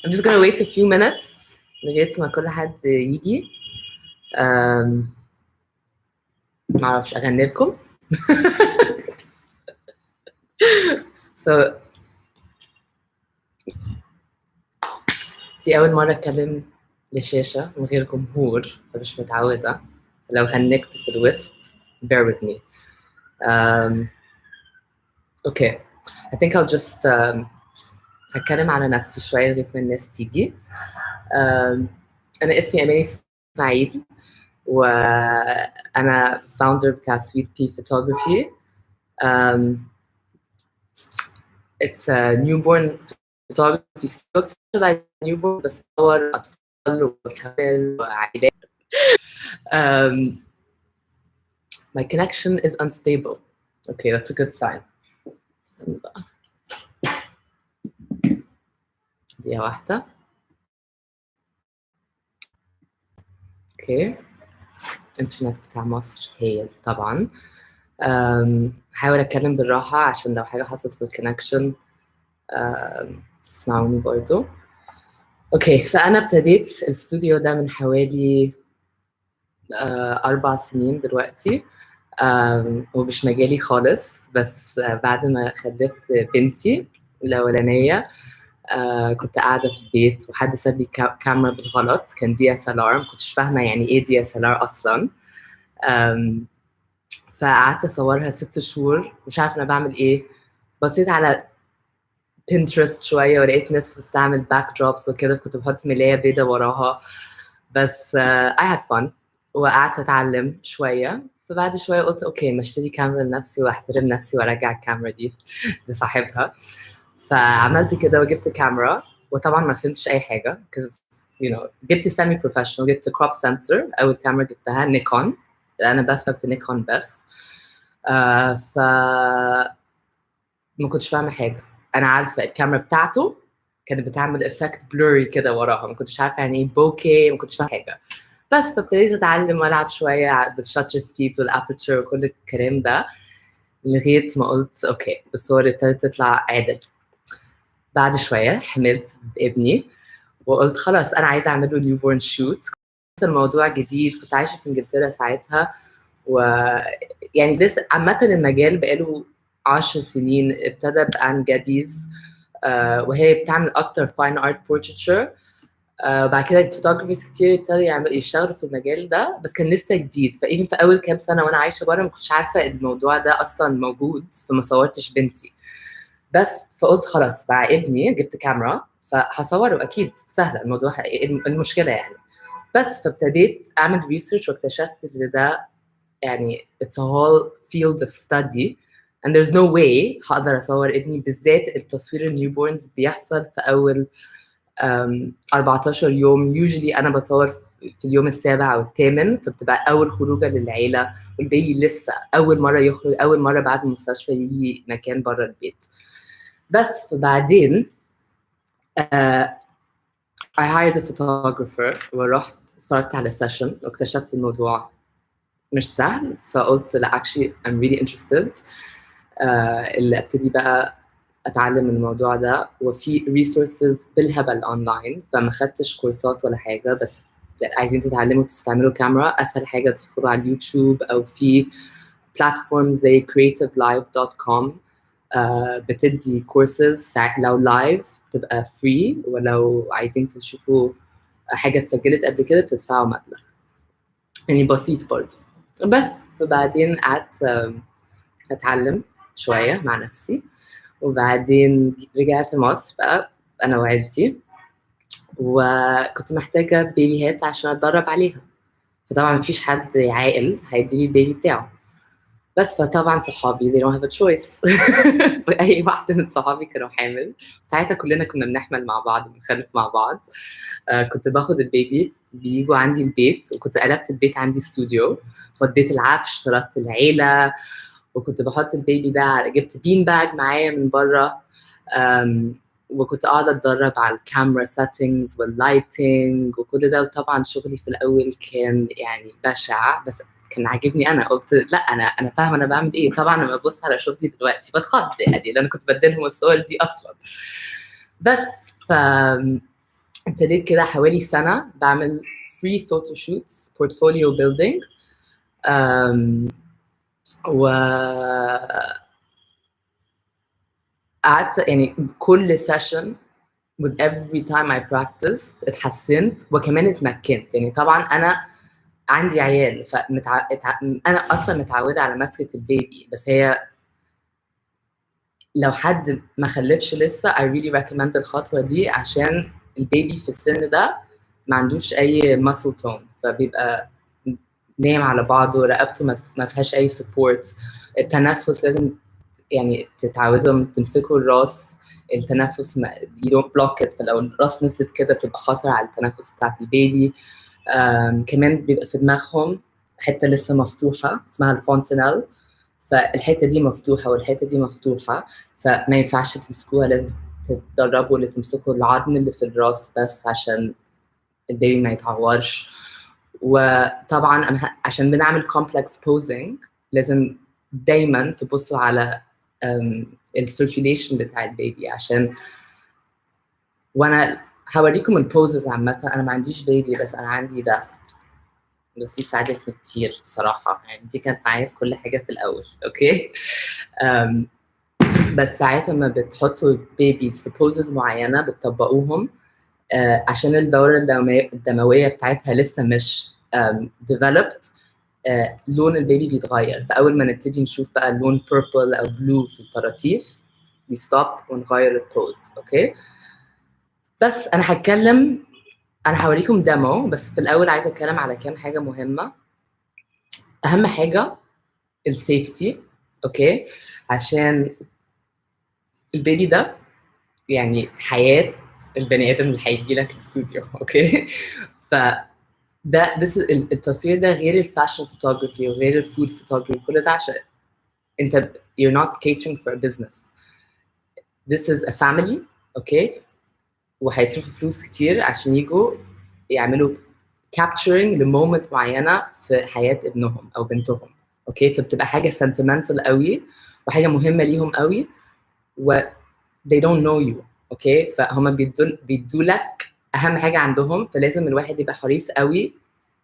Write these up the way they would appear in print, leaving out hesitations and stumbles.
I'm just gonna wait a few minutes لغاية ما كل حد يجي. معرفش أغني لكم. So دي أول مرة أتكلم لشاشة من غير جمهور فمش متعودة. لو هنكت في الوسط bear with me. Okay, I think I'll just هتكلم على نفسي شوية لغاية ما الناس تيجي. أنا اسمي أماني إسماعيل وأنا founder بتاع Sweet Pea Photography. It's a newborn photography studio. newborn بصور أطفال وحمل وعائلات. My connection is unstable. Okay, that's a good sign. دقيقة واحدة. Okay. الإنترنت بتاع مصر هايل طبعاً. هحاول أتكلم بالراحة عشان لو حاجة حصلت في الكونكشن تسمعوني برضو. أوكي، فأنا ابتديت الاستوديو ده من حوالي 4 سنين دلوقتي. ومش مجالي خالص، بس بعد ما خلفت بنتي الأولانية كنت قاعدة في البيت وحد ساب لي كاميرا بالغلط، كان DSLR، ما كنتش فاهمة يعني إيه DSLR أصلاً. فقعدت أصورها 6 شهور مش عارفة أنا بعمل إيه. بصيت على بنترست شوية ولقيت ناس بتستعمل باك دروبس وكده، كنت بحط ملاية بيضة وراها بس I had fun وقعدت أتعلم شوية. فبعد شوية قلت أوكي ما اشتري كاميرا لنفسي وأحترم نفسي وأرجع الكاميرا دي لصاحبها. فعملت كده وجبت كاميرا وطبعا ما فهمتش أي حاجة because you know جبت سيمي بروفيشنال، جبت كروب سنسور. أول كاميرا جبتها نيكون، أنا بفهم في نيكون بس. ف ما كنتش فاهمة حاجة. أنا عارفة الكاميرا بتاعته كانت بتعمل إفكت blurry كده وراها، ما كنتش عارفة يعني إيه بوكي، ما كنتش فاهمة حاجة. بس فابتديت أتعلم وألعب شوية بالشاتر سبيد والأبرتشر وكل الكلام ده لغاية ما قلت أوكي الصور ابتدت تطلع عدل. بعد شوية حملت بابني وقلت خلاص أنا عايزة أعمل له نيوبورن شوت. الموضوع جديد، كنت عايشة في إنجلترا ساعتها ويعني ده عامة المجال بقاله 10 سنين. ابتدى بأن جديز وهي بتعمل أكتر فاين آرت بورتريتشر. بعد كده الفوتوغرافرز كتير ابتدوا يشتغلوا في المجال ده، بس كان لسه جديد. فايفن في أول كام سنة وأنا عايشة بره ما كنتش عارفة الموضوع ده أصلا موجود، فما صورتش بنتي. بس فقلت خلاص مع ابني جبت كاميرا فهصوره أكيد سهلة الموضوع، المشكلة يعني. بس فابتديت أعمل ريسيرش واكتشفت إن ده يعني it's a whole field of study and there's no way هقدر أصور ابني، بالذات التصوير النيوبورنز بيحصل في أول 14 يوم. usually أنا بصور في اليوم السابع أو الثامن، فبتبقى أول خروجة للعيلة والبيبي لسه أول مرة يخرج، أول مرة بعد المستشفى يجي مكان برا البيت. بس فبعدين I hired a photographer ورحت اتفرجت على session واكتشفت الموضوع مش سهل. فقلت لا actually I'm really interested اللي ابتدي بقى اتعلم الموضوع ده. وفي resources بالهبل اونلاين، فما خدتش كورسات ولا حاجه، بس عايزين تتعلموا تستعملوا كاميرا اسهل حاجه تدخلوا على اليوتيوب او في بلاتفورم زي creativelive.com بتدي كورسز لو لايف بتبقى فري، ولو عايزين تشوفوا حاجه اتسجلت قبل كده بتدفعوا مبلغ يعني بسيط برضه. بس فبعدين قعدت اتعلم شويه مع نفسي، وبعدين رجعت مصر بقى انا وعيلتي، وكنت محتاجه بيبيهات عشان اتدرب عليها. فطبعا مفيش حد عاقل هيديلي البيبي بتاعه، بس فطبعا صحابي they don't have a choice. اي واحده من صحابي كانوا حامل، ساعتها كلنا كنا بنحمل مع بعض بنخلف مع بعض. كنت باخد البيبي بيجوا عندي البيت، وكنت قلبت البيت عندي استوديو، فضيت العفش، اشتركت العيله، وكنت بحط البيبي ده، جبت بين باج معايا من بره، وكنت قاعده اتدرب على الكاميرا سيتنجز واللايتنج وكل ده. وطبعا شغلي في الاول كان يعني بشع، بس كان عاجبني. انا قلت لا انا فاهمه انا بعمل ايه. طبعا لما ببص على شغلي دلوقتي بتخض يعني، لان كنت بديلهم الصور دي اصلا. بس ابتديت كده حوالي سنة بعمل free photo shoots portfolio building و قعدت يعني كل session with every time I practiced اتحسنت وكمان اتمكنت. يعني طبعا انا عندي عيال انا اصلا متعوده على مسكه البيبي، بس هي لو حد ما خلفش لسه I really recommend الخطوه دي عشان البيبي في السن ده ما عندوش اي muscle tone، فبيبقى نايم على بعضه، رقبته ما فيهاش اي support. التنفس لازم يعني تتعودوا تمسكوا الراس، التنفس you don't block it، فلو الراس نزلت كده بتبقى خطر على التنفس بتاعت البيبي. كمان بيبقى في دماغهم حته لسه مفتوحه اسمها الفونتانيل، فالحته دي مفتوحه والحته دي مفتوحه، فما ينفعش تمسكوها، لازم تتدربوا اللي تمسكوا العظم اللي في الراس بس عشان البيبي ما يتعورش. وطبعا عشان بنعمل كومبلكس بوزنج لازم دايما تبصوا على السيركيوليشن بتاع البيبي، عشان وانا هوريكم البوزز عامه. انا ما عنديش بيبي بس انا عندي ده، بس دي ساعدتني كتير بصراحه، يعني دي كانت معايا في كل حاجه في الاول. اوكي بس ساعتها ما بتحطوا بيبيز في بوزز معينه بتطبقوهم عشان الدوره الدمويه بتاعتها لسه مش developed. لون البيبي بيتغير، فاول ما نبتدي نشوف بقى اللون purple او blue في الطراطيف we stop ونغير البوز. اوكي بس انا هوريكم ديمو، بس في الاول عايزه اتكلم على كام حاجه مهمه. اهم حاجه السيفتي، اوكي، عشان البيبي ده يعني حياه البني ادم اللي هيجي لك الاستوديو. اوكي ده التصوير ده غير الفاشن فوتوغرافي وغير الفود فوتوغرافي، كل ده عشان انت you're not catering for a business. This is a family، اوكي، وهيصرفوا فلوس كتير عشان يجوا يعملوا capturing لمومنت معينه في حياه ابنهم او بنتهم. اوكي فبتبقى حاجه sentimental قوي وحاجه مهمه ليهم قوي، و they don't know you. اوكي فهم بيدوا لك اهم حاجه عندهم، فلازم الواحد يبقى حريص قوي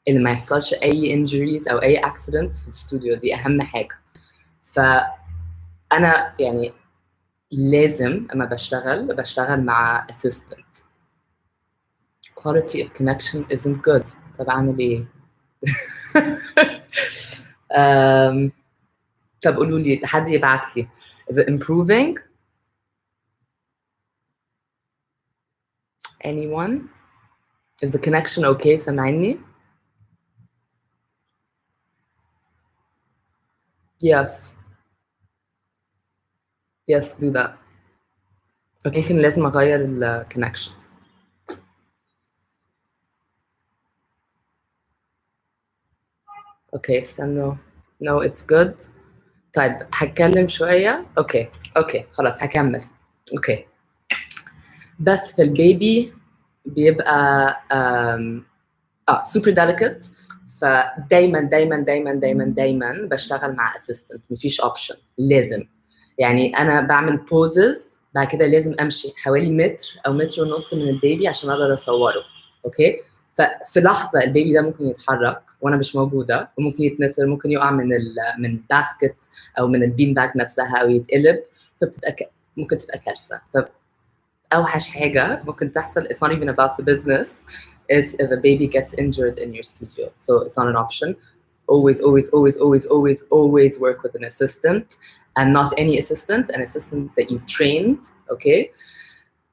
ان ما يحصلش اي injuries او اي accidents في الاستوديو، دي اهم حاجه. فانا يعني لازم اما بشتغل مع assistant. quality of connection isn't good. طب اعمل ايه؟ طب قولوا لي، حد يبعت لي is it improving? anyone? is the connection okay؟ سامعني؟ yes yes do that. اوكي يمكن لازم اغير ال connection. اوكي استنوا. no it's good. طيب هتكلم شوية. اوكي خلاص هكمل. اوكي بس في البيبي بيبقى سوبر ديليكت، فدايما دايما دايما دايما دايما بشتغل مع اسيستنت، مفيش اوبشن، لازم. يعني انا بعمل بوزز بعد كده لازم امشي حوالي متر او متر ونص من البيبي عشان اقدر اصوره. اوكي ففي لحظه البيبي ده ممكن يتحرك وانا مش موجوده، وممكن يتنطر، ممكن يقع من باسكت او من البين باج نفسها او يتقلب، فبتبقى ممكن تبقى كارثه. اوحش حاجه ممكن تحصل it's not even about the business is if a baby gets injured in your studio, so it's not an option. Always work with an assistant, and not any assistant, an assistant that you've trained. okay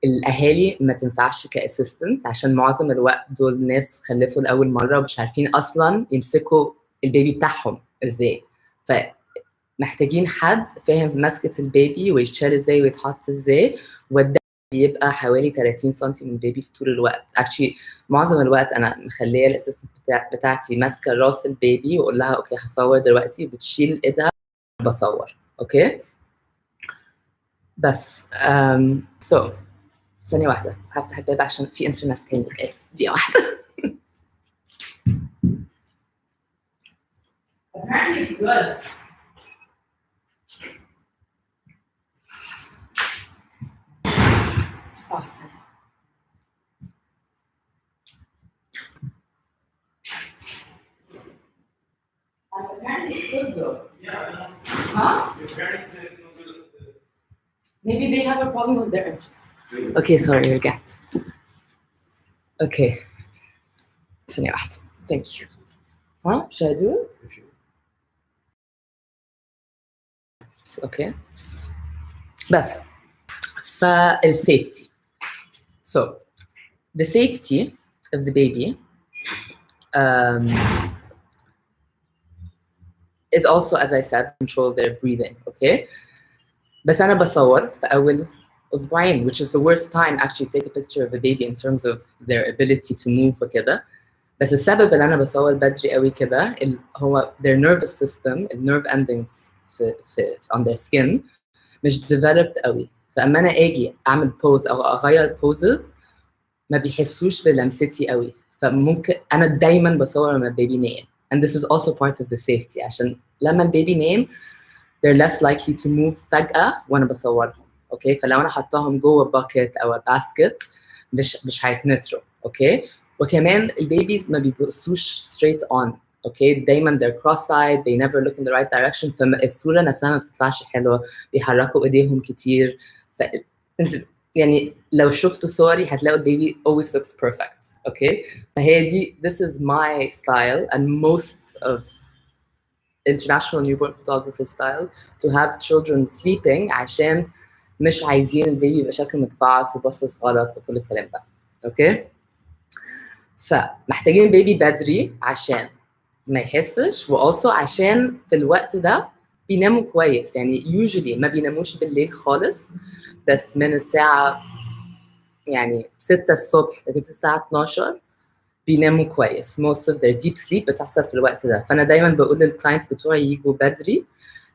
الاهالي ما تنفعش كاسيستنت عشان معظم الوقت دول ناس خلفوا لاول مره ومش عارفين اصلا يمسكوا البيبي بتاعهم ازاي، فمحتاجين حد فاهم مسكه البيبي ويتشال ازاي ويتحط ازاي، وده بيبقى حوالي 30 سم من البيبي في طول الوقت. اكشلي معظم الوقت انا مخليه الاسيستنت بتاعتي ماسكه راس البيبي واقول لها اوكي هصور دلوقتي، بتشيل ايدها بصور. اوكي بس سو ثانيه واحده هفتح الباب عشان في انترنت تاني جاي، دقيقه واحده. احسن Maybe they have a problem with their internet. Okay, sorry, رجعت. Okay. ثانية واحدة. Thank you. Huh? Should I do it? Okay. بس فالsafety. So the safety of the baby is also, as I said, control their breathing. Okay. بس أنا بصور في أول أسبوعين, which is the worst time actually to take a picture of a baby in terms of their ability to move وكده. بس السبب اللي أنا بصور بدري قوي كده هو their nervous system, nerve endings on their skin مش developed قوي. فأما أنا أجي أعمل pose أو أغير poses ما بيحسوش بلمستي قوي. فممكن أنا دايماً بصور لما البيبي نايم. And this is also part of the safety عشان لما البيبي نايم they're less likely to move فجأة وأنا بصورهم. أوكي فلو أنا حطاهم جوه باكيت أو باسكت مش هيتنطروا. أوكي وكمان البيبيز ما بيبصوش straight on. أوكي دايما they're cross-eyed, they never look in the right direction, فالصورة نفسها ما بتطلعش حلوة, بيحركوا إيديهم كتير. فأنت يعني لو شفتوا صوري هتلاقوا البيبي always looks perfect. أوكي فهي دي this is my style and most of international newborn photographer style to have children sleeping عشان مش عايزين البيبي يبقى شكله متفعص وبصص غلط وكل الكلام ده. اوكي فمحتاجين البيبي بدري عشان ما يحسش, وألسو عشان في الوقت ده بيناموا كويس. يعني usually ما بيناموش بالليل خالص, بس من الساعة يعني 6 الصبح لغاية الساعة 12 بيناموا كويس. most of their deep sleep بتحصل في الوقت ده. فأنا دايماً بقول للكلاينتس بتوعي يجوا بدري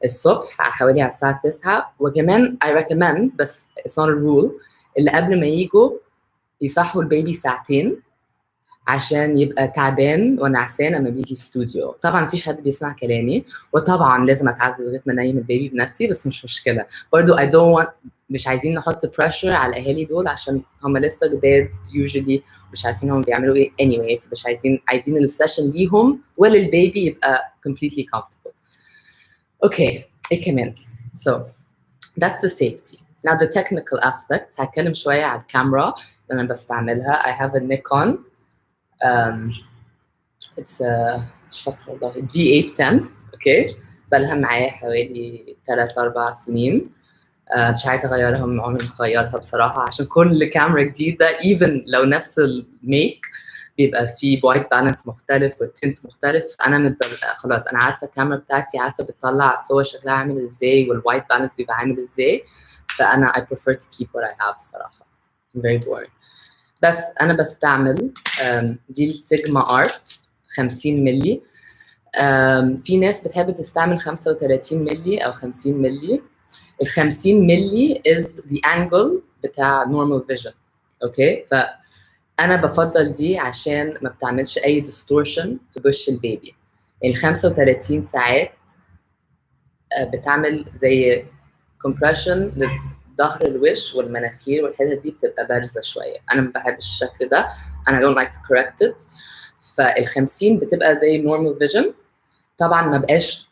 الصبح حوالي على الساعة 9. وكمان I recommend, بس it's not a rule, اللي قبل ما يجوا يصحوا البيبي ساعتين عشان يبقى تعبان ونعسان لما بيجي استوديو. طبعاً مفيش حد بيسمع كلامي, وطبعاً لازم أتعذب لغاية ما أنيم البيبي بنفسي, بس مش مشكلة. برضو I don't want, مش عايزين نحط pressure على الأهالي دول عشان هم لسه جداد usually مش عارفين هم بيعملوا إيه anyway. فمش عايزين السيشن ليهم وللبيبي يبقى completely comfortable. Okay, إيه كمان. So that's the safety. Now the technical aspects, هتكلم شوية على الكاميرا اللي أنا بستعملها. I have a Nikon. It's a مش فاكرة والله D810. Okay, بقالها معايا حوالي 3-4 سنين. مش عايزة أغيرها, عمري ما هغيرها بصراحة, عشان كل كاميرا جديدة even لو نفس الميك بيبقى فيه وايت بالانس مختلف والتنت مختلف. أنا خلاص أنا عارفة الكاميرا بتاعتي, عارفة بتطلع صور شكلها عامل إزاي والوايت بالانس بيبقى عامل إزاي. فأنا I prefer to keep what I have الصراحة. I'm very bored. بس أنا بستعمل دي السيجما آرت 50 ملي. في ناس بتحب تستعمل 35 ملي أو 50 ملي. ال 50 ملي is the angle بتاع normal vision. اوكي فانا بفضل دي عشان ما بتعملش اي distortion في وش البيبي. ال 35 ساعات بتعمل زي compression لظهر الوش والمناخير والحتت دي بتبقى بارزه شويه. انا ما بحبش الشكل ده, انا don't like to correct it. فال 50 بتبقى زي normal vision. طبعا ما بقاش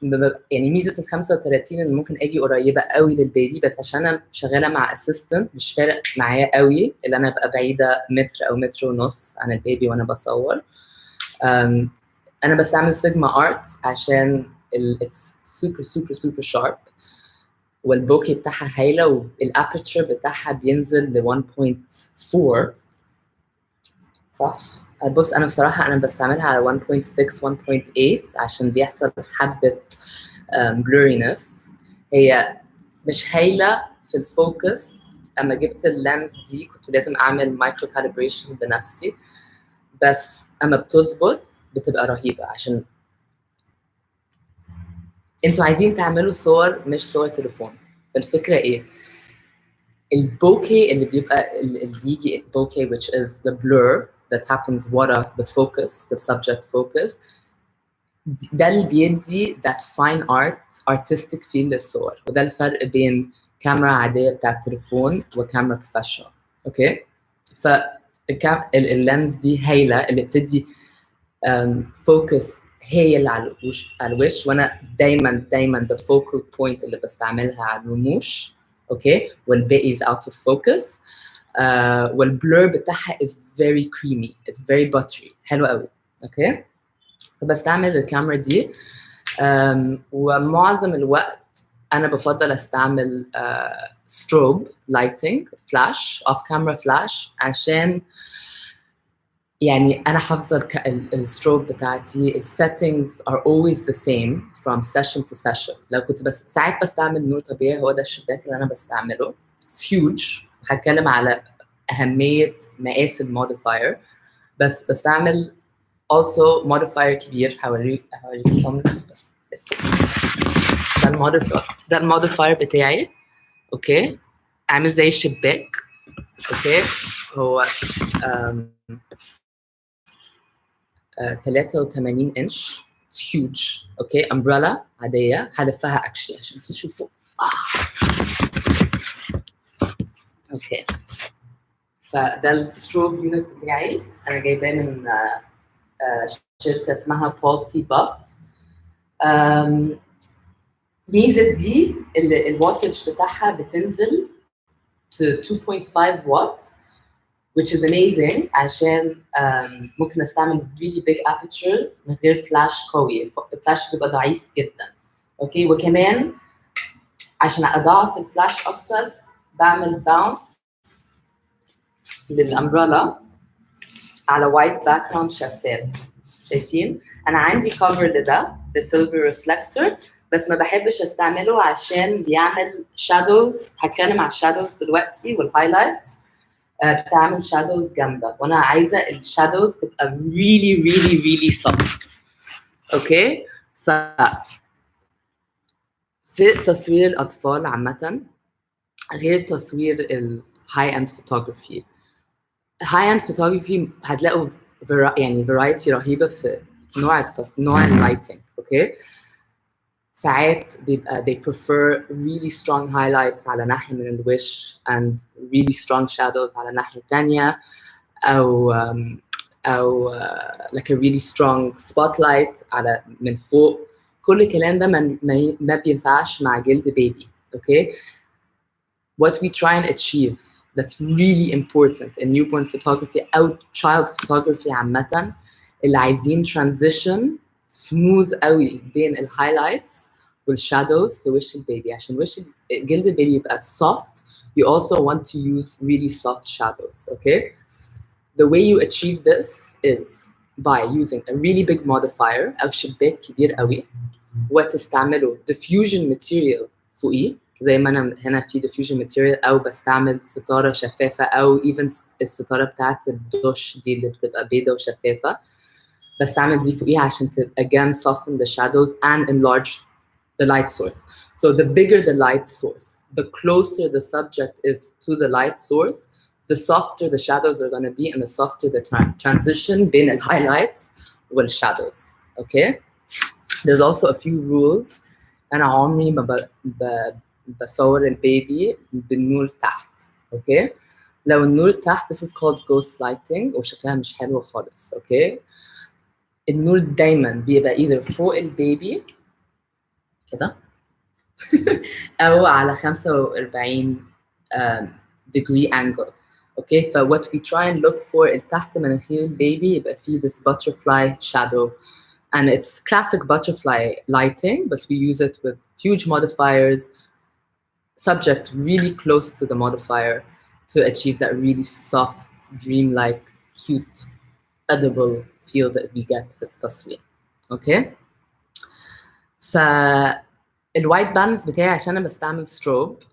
يعني ميزه ال 35 اللي ممكن اجي قريبه قوي للبيبي, بس عشان انا شغاله مع اسيستنت مش فارق معايا قوي اللي انا ابقى بعيده متر او متر ونص عن البيبي وانا بصور. انا بستعمل سيجما ارت عشان it's super sharp, والبوكي بتاعها هايله, والابرتشر بتاعها بينزل ل 1.4 صح. بص انا بصراحه انا بستعملها على 1.6 1.8 عشان بيحصل حبه blurriness. هي مش هايله في الفوكس. اما جبت اللينز دي كنت لازم اعمل مايكرو كاليبريشن بنفسي, بس اما بتظبط بتبقى رهيبه. عشان انتوا عايزين تعملوا صور مش صور تليفون. الفكره ايه؟ البوكي اللي بيبقى اللي بيجي بوكي which is the blur that happens ورا the focus, the subject focus, ده اللي بيدي that fine artistic feel للصور. وده الفرق بين كاميرا عادية بتاعت التليفون وكاميرا بروفيشنال. اوكي اللينز دي هايلة اللي بتدي focus هي اللي على الوش، وانا دايما the focal point اللي بستعملها على الرموش، اوكي، والباقي is out of focus. والبلور بتاعها is very creamy, it's very buttery، حلو قوي، اوكي. فبستعمل الكاميرا دي، ومعظم الوقت انا بفضل استعمل strobe lighting flash off camera flash، عشان يعني انا حافظه الستروب بتاعتي. السيتنجز are always the same from session to session. لو كنت بس ساعات بستعمل نور طبيعي، هو ده الشباك اللي انا بستعمله، it's huge. هتكلم على اهميه مقاس الموديفاير، بس بستعمل also modifier كبير، هوريكم بس. ده الموديفاير بتاعي، اوكي، عامل زي الشباك، اوكي. هو 83 انش، it's huge، اوكي. امبريلا عاديه، هلفها اكشلي عشان تشوفوا. اوكي، فده الستروب يونت بتاعي، انا جايباه من شركه اسمها بولسي باف. ميزه دي الواتج بتاعها بتنزل to 2.5 watts which is amazing، عشان ممكن استعمل really big apertures من غير فلاش قوي. الفلاش بيبقى ضعيف جدا، اوكي. وكمان عشان اضاعف الفلاش اكتر بعمل باونس للامبريلا على وايت باك جراوند شفاف. شايفين انا عندي كفر لده بسيلفر ريفلكتور، بس ما بحبش استعمله عشان بيعمل شادوز. هتكلم على الشادوز دلوقتي والهايلايتس. بتعمل شادوز جامده، وانا عايزه الشادوز تبقى really soft، اوكي. في تصوير الاطفال عامه غير تصوير الهاي اند فوتوغرافي. هاي اند فوتوغرافي هتلاقوا يعني فرايتي رهيبه في نوع اللايتنج، اوكي. ساعات بيبقى they prefer really strong highlights على ناحية من الوش and really strong shadows على ناحية تانية، أو like a really strong spotlight على من فوق. كل الكلام ده ما بينفعش مع جلد بيبي، okay. What we try and achieve that's really important in newborn photography أو child photography عامة، اللي عايزين transition smooth قوي بين الهايلايتس والشادوز في وش البيبي، عشان وش جلد البيبي يبقى soft. You also want to use really soft shadows, okay. The way you achieve this is by using a really big modifier أو شباك كبير قوي، وتستعمله diffusion material فوقيه، زي ما أنا هنا في diffusion material، أو بستعمل ستارة شفافة، أو even الستارة بتاعت الدش دي اللي بتبقى بيضة وشفافة، بستعمل دي فوقيها عشان again soften the shadows and enlarge the light source. So the bigger the light source, the closer the subject is to the light source, the softer the shadows are going to be, and the softer the transition بين الhighlights والshadows, okay. There's also a few rules. أنا عمري ما بصور البيبي بالنور تحت، okay. لو النور تحت this is called ghost lighting وشكلها مش حلو خالص، okay. النور دايما بيبقى either فوق البيبي كده أو على 45 degree angle، okay. ف what we try and look for تحت مناخير البيبي يبقى فيه this butterfly shadow, and it's classic butterfly lighting, but we use it with huge modifiers, subject really close to the modifier to achieve that really soft, dreamlike, cute, edible feel that we get في التصوير، okay. فالوايت بالانس بتاعي عشان انا بستعمل ستروب،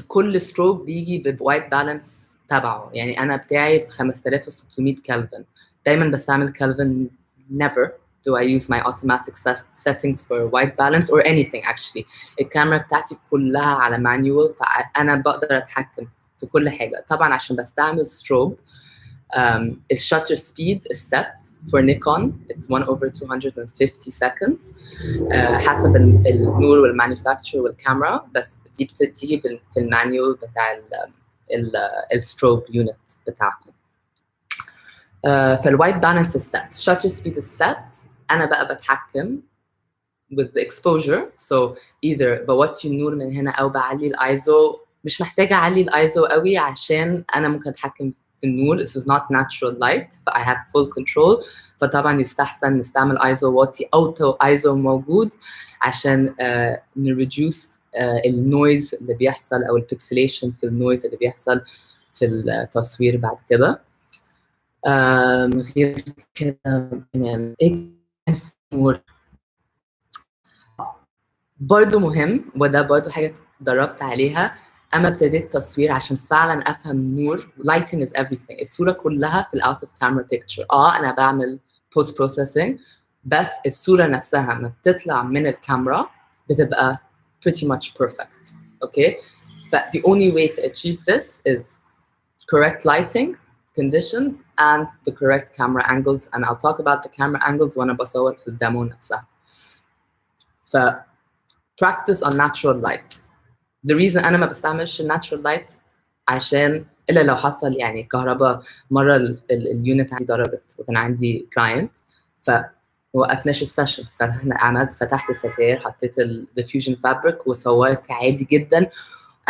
كل ستروب بيجي بوايت بالانس تبعه. يعني انا بتاعي ب 5600 كلفن، دايما بستعمل كلفن. never do I use my automatic settings for white balance or anything actually. الكاميرا بتاعتي كلها على مانيوال، فانا بقدر اتحكم في كل حاجه. طبعا عشان بستعمل ستروب الشاتر سبيد is set for Nikon, it's 1/250 seconds حسب النور والمانيفاكتشر والكاميرا، بس دي بتيجي في المانيوال بتاع الستروب يونت بتاعكم. فالوايت بالانس is set, shutter speed is set, أنا بقى بتحكم with the exposure. So either بوطي النور من هنا أو بعلي الأيزو. مش محتاجة أعلي الأيزو قوي عشان أنا ممكن أتحكم في النور. This is not natural light, but I have full control. فطبعا يستحسن نستعمل أيزو واطي أو أيزو موجود عشان نريديوس النويز اللي بيحصل أو البيكسليشن في النويز اللي بيحصل في التصوير بعد كده. غير كده يعني إيه النور برضه مهم، وده برضه حاجة اتدربت عليها. أما ابتديت تصوير عشان فعلا أفهم النور. lighting is everything. الصورة كلها في out of camera picture. أنا بعمل post processing، بس الصورة نفسها ما بتطلع من الكاميرا بتبقى pretty much perfect. Okay? The only way to achieve this is correct lighting conditions and the correct camera angles. And I'll talk about the camera angles وأنا بصور في الديمو نفسها. practice on natural light. The reason أنا ما بستعملش natural light عشان إلا لو حصل يعني كهرباء مرة اليونت عندي ضربت وكان عندي client فوقفناش السيشن، فتحت الستاير، حطيت diffusion fabric وصورت عادي جدا.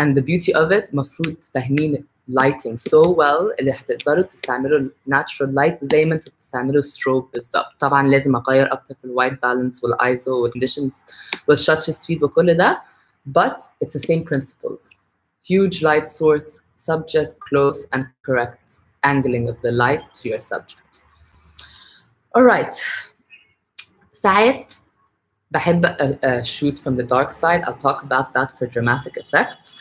and the beauty of it مفروض فاهمين lighting so well اللي هتقدروا تستعملوا natural light زي ما انتوا بتستعملوا strobe بالظبط. طبعا لازم اغير اكتر في الوايت بالانس والايزو والconditions والshutter speed وكل ده، but it's the same principles. Huge light source, subject close, and correct angling of the light to your subject. Alright. ساعات بحب shoot from the dark side. I'll talk about that for dramatic effect.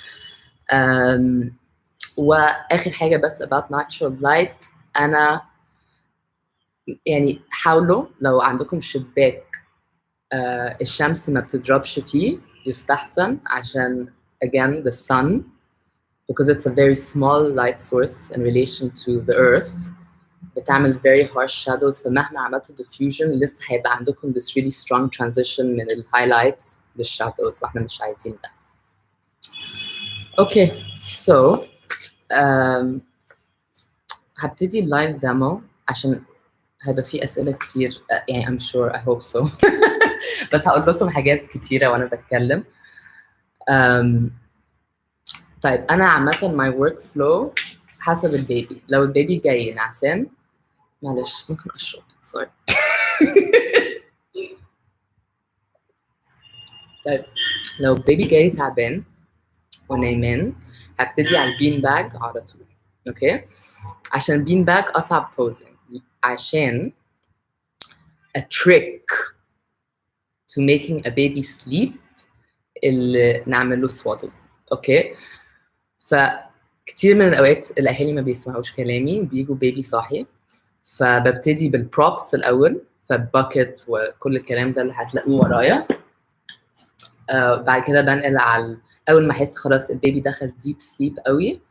واخر حاجه بس about natural light، انا يعني حاولوا لو عندكم شباك الشمس ما بتضربش فيه يستحسن، عشان again the sun, because it's a very small light source in relation to the earth بتعمل very harsh shadows. فمهما عملتوا diffusion لسه هيبقى عندكم this really strong transition من الhighlights للshadows واحنا مش عايزين ده. Okay, so هبتدي اللايف ديمو عشان هيبقى في أسئلة كتير يعني I'm sure I hope so. بس هقول لكم حاجات كتيرة وأنا بتكلم. طيب أنا عامة my work flow حسب البيبي. لو البيبي جاي نعسان معلش ممكن أشرب sorry. طيب لو البيبي جاي تعبان ونايمان هبتدي على البين باج على طول. أوكي؟ عشان البين باج أصعب posing، عشان a trick to making a baby sleep اللي نعمله swaddle. اوكي، فكتير من الاوقات الاهالي ما بيسمعوش كلامي، بيجوا بيبي صاحي، فببتدي بالبروبس الاول، فباكيتس وكل الكلام ده اللي هتلاقوه ورايا. بعد كده بنقل على اول ما احس خلاص البيبي دخل deep sleep قوي،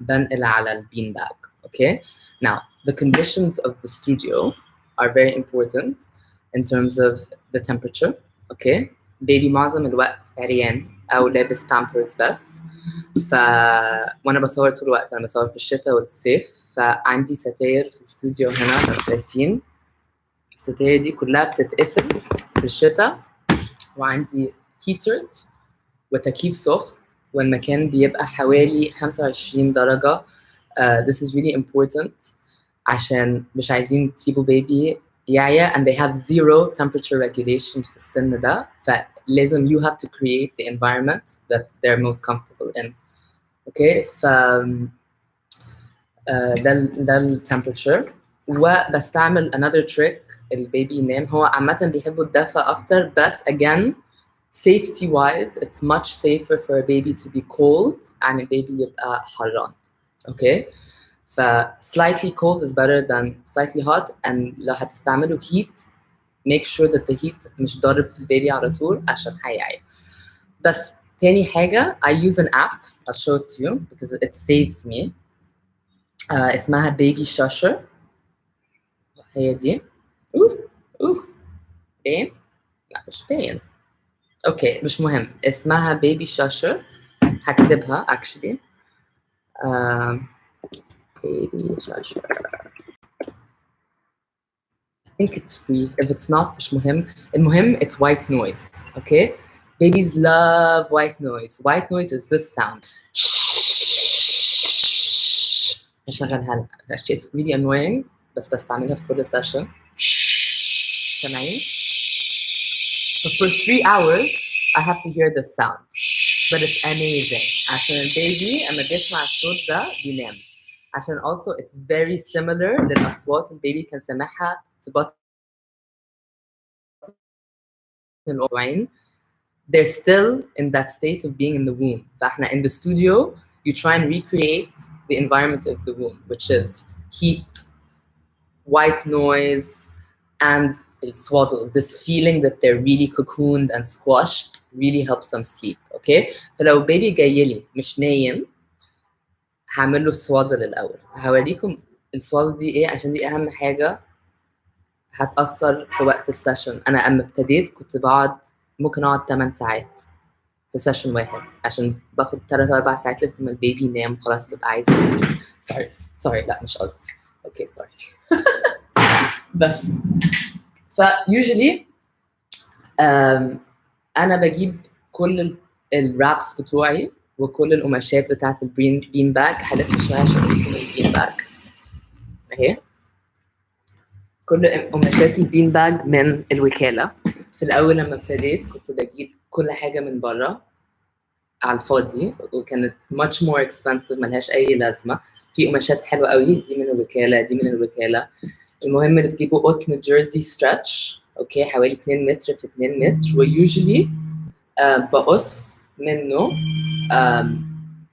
بنقل على البين باج. اوكي، now the conditions of the studio are very important in terms of the temperature. اوكي، بيبي معظم الوقت عريان او لابس بامبرز بس، وانا بصور طول الوقت، انا بصور في الشتاء والصيف، فعندي ستاير في الاستوديو هنا لو شايفين. الستاير دي كلها بتتقفل في الشتاء، وعندي هيترز وتكييف سخن، والمكان بيبقى حوالي 25 درجة. This is really important عشان مش عايزين تسيبوا بيبي يعيا and they have zero temperature regulation في السن ده، فلازم you have to create the environment that they're most comfortable in. اوكي، ف ده ال temperature. وبستعمل another trick البيبي ينام. هو عامة بيحبوا الدفء أكتر، بس again safety wise it's much safer for a baby to be cold and a baby يبقى حران. اوكي، ف slightly cold is better than slightly hot. and لو هتستعملوا heat make sure that the heat مش ضارب في البيبي على طول عشان هيعيا. بس تاني حاجة I use an app I'll show it to you because it saves me. اسمها baby shusher. هي دي. باين؟ لا مش باين. اوكي مش مهم، اسمها baby shusher. هكتبها actually. baby shusher. think it's free. If it's not, مش مهم. المهم it's white noise. Okay? Babies love white noise. White noise is this sound. هشغلها لك. Actually, it's really annoying. بس بستعملها في كل session. سامعين؟ So for 3 hours, I have to hear this sound. But it's amazing. عشان البيبي أما بيسمع الصوت ده بينام. عشان also it's very similar للأصوات البيبي كان سامعها في بطن الأم. They're still in that state of being in the womb. فاحنا in the studio, you try and recreate the environment of the womb, which is heat, white noise, and swaddle. This feeling that they're really cocooned and squashed really helps them sleep. Okay? فلو بيبي جاي لي مش نايم هعمل له swaddle الأول. هوريكم الswaddle دي إيه عشان دي أهم حاجة هتأثر في وقت السيشن. أنا أما ابتديت كنت ممكن أقعد 8 ساعات في سيشن واحد عشان باخد 3-4 ساعات لما البيبي ينام خلاص ببقى عايز أنام. sorry لا مش قصدي. okay sorry. بس usually أنا بجيب كل الرابس بتوعي وكل القماشات بتاعت البين باج. هلف شوية عشان أوريكم البين باج أهي. كل قماشات البين باج من الوكالة. في الأول لما ابتديت كنت بجيب كل حاجة من برا على الفاضي وكانت much more expensive ملهاش أي لازمة. في قماشات حلوة قوي دي من الوكالة دي من الوكالة. المهم اللي تجيبوا قطن جيرسي ستريتش أوكي حوالي 2 متر في 2 متر ويوجولي بقص منه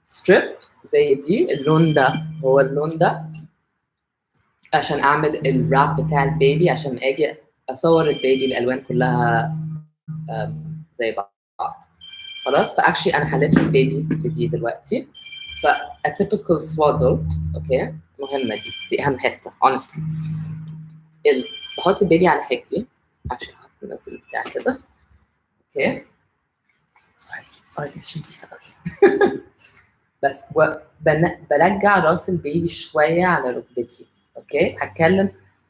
ستريب زي دي. اللون ده هو اللون ده عشان أعمل الراب بتاع البيبي عشان أجي أصور البيبي الألوان كلها زي بعض. خلاص فاكشلي انا هلف البيبي بدي دلوقتي. a typical swaddle اوكي مهمه دي اهم حته honestly. بحط البيبي على حجري عشان احط النزل بتاع كده اوكي. sorry دي مش نضيفه قوي. بس برجع راس البيبي شويه على ركبتي اوكي.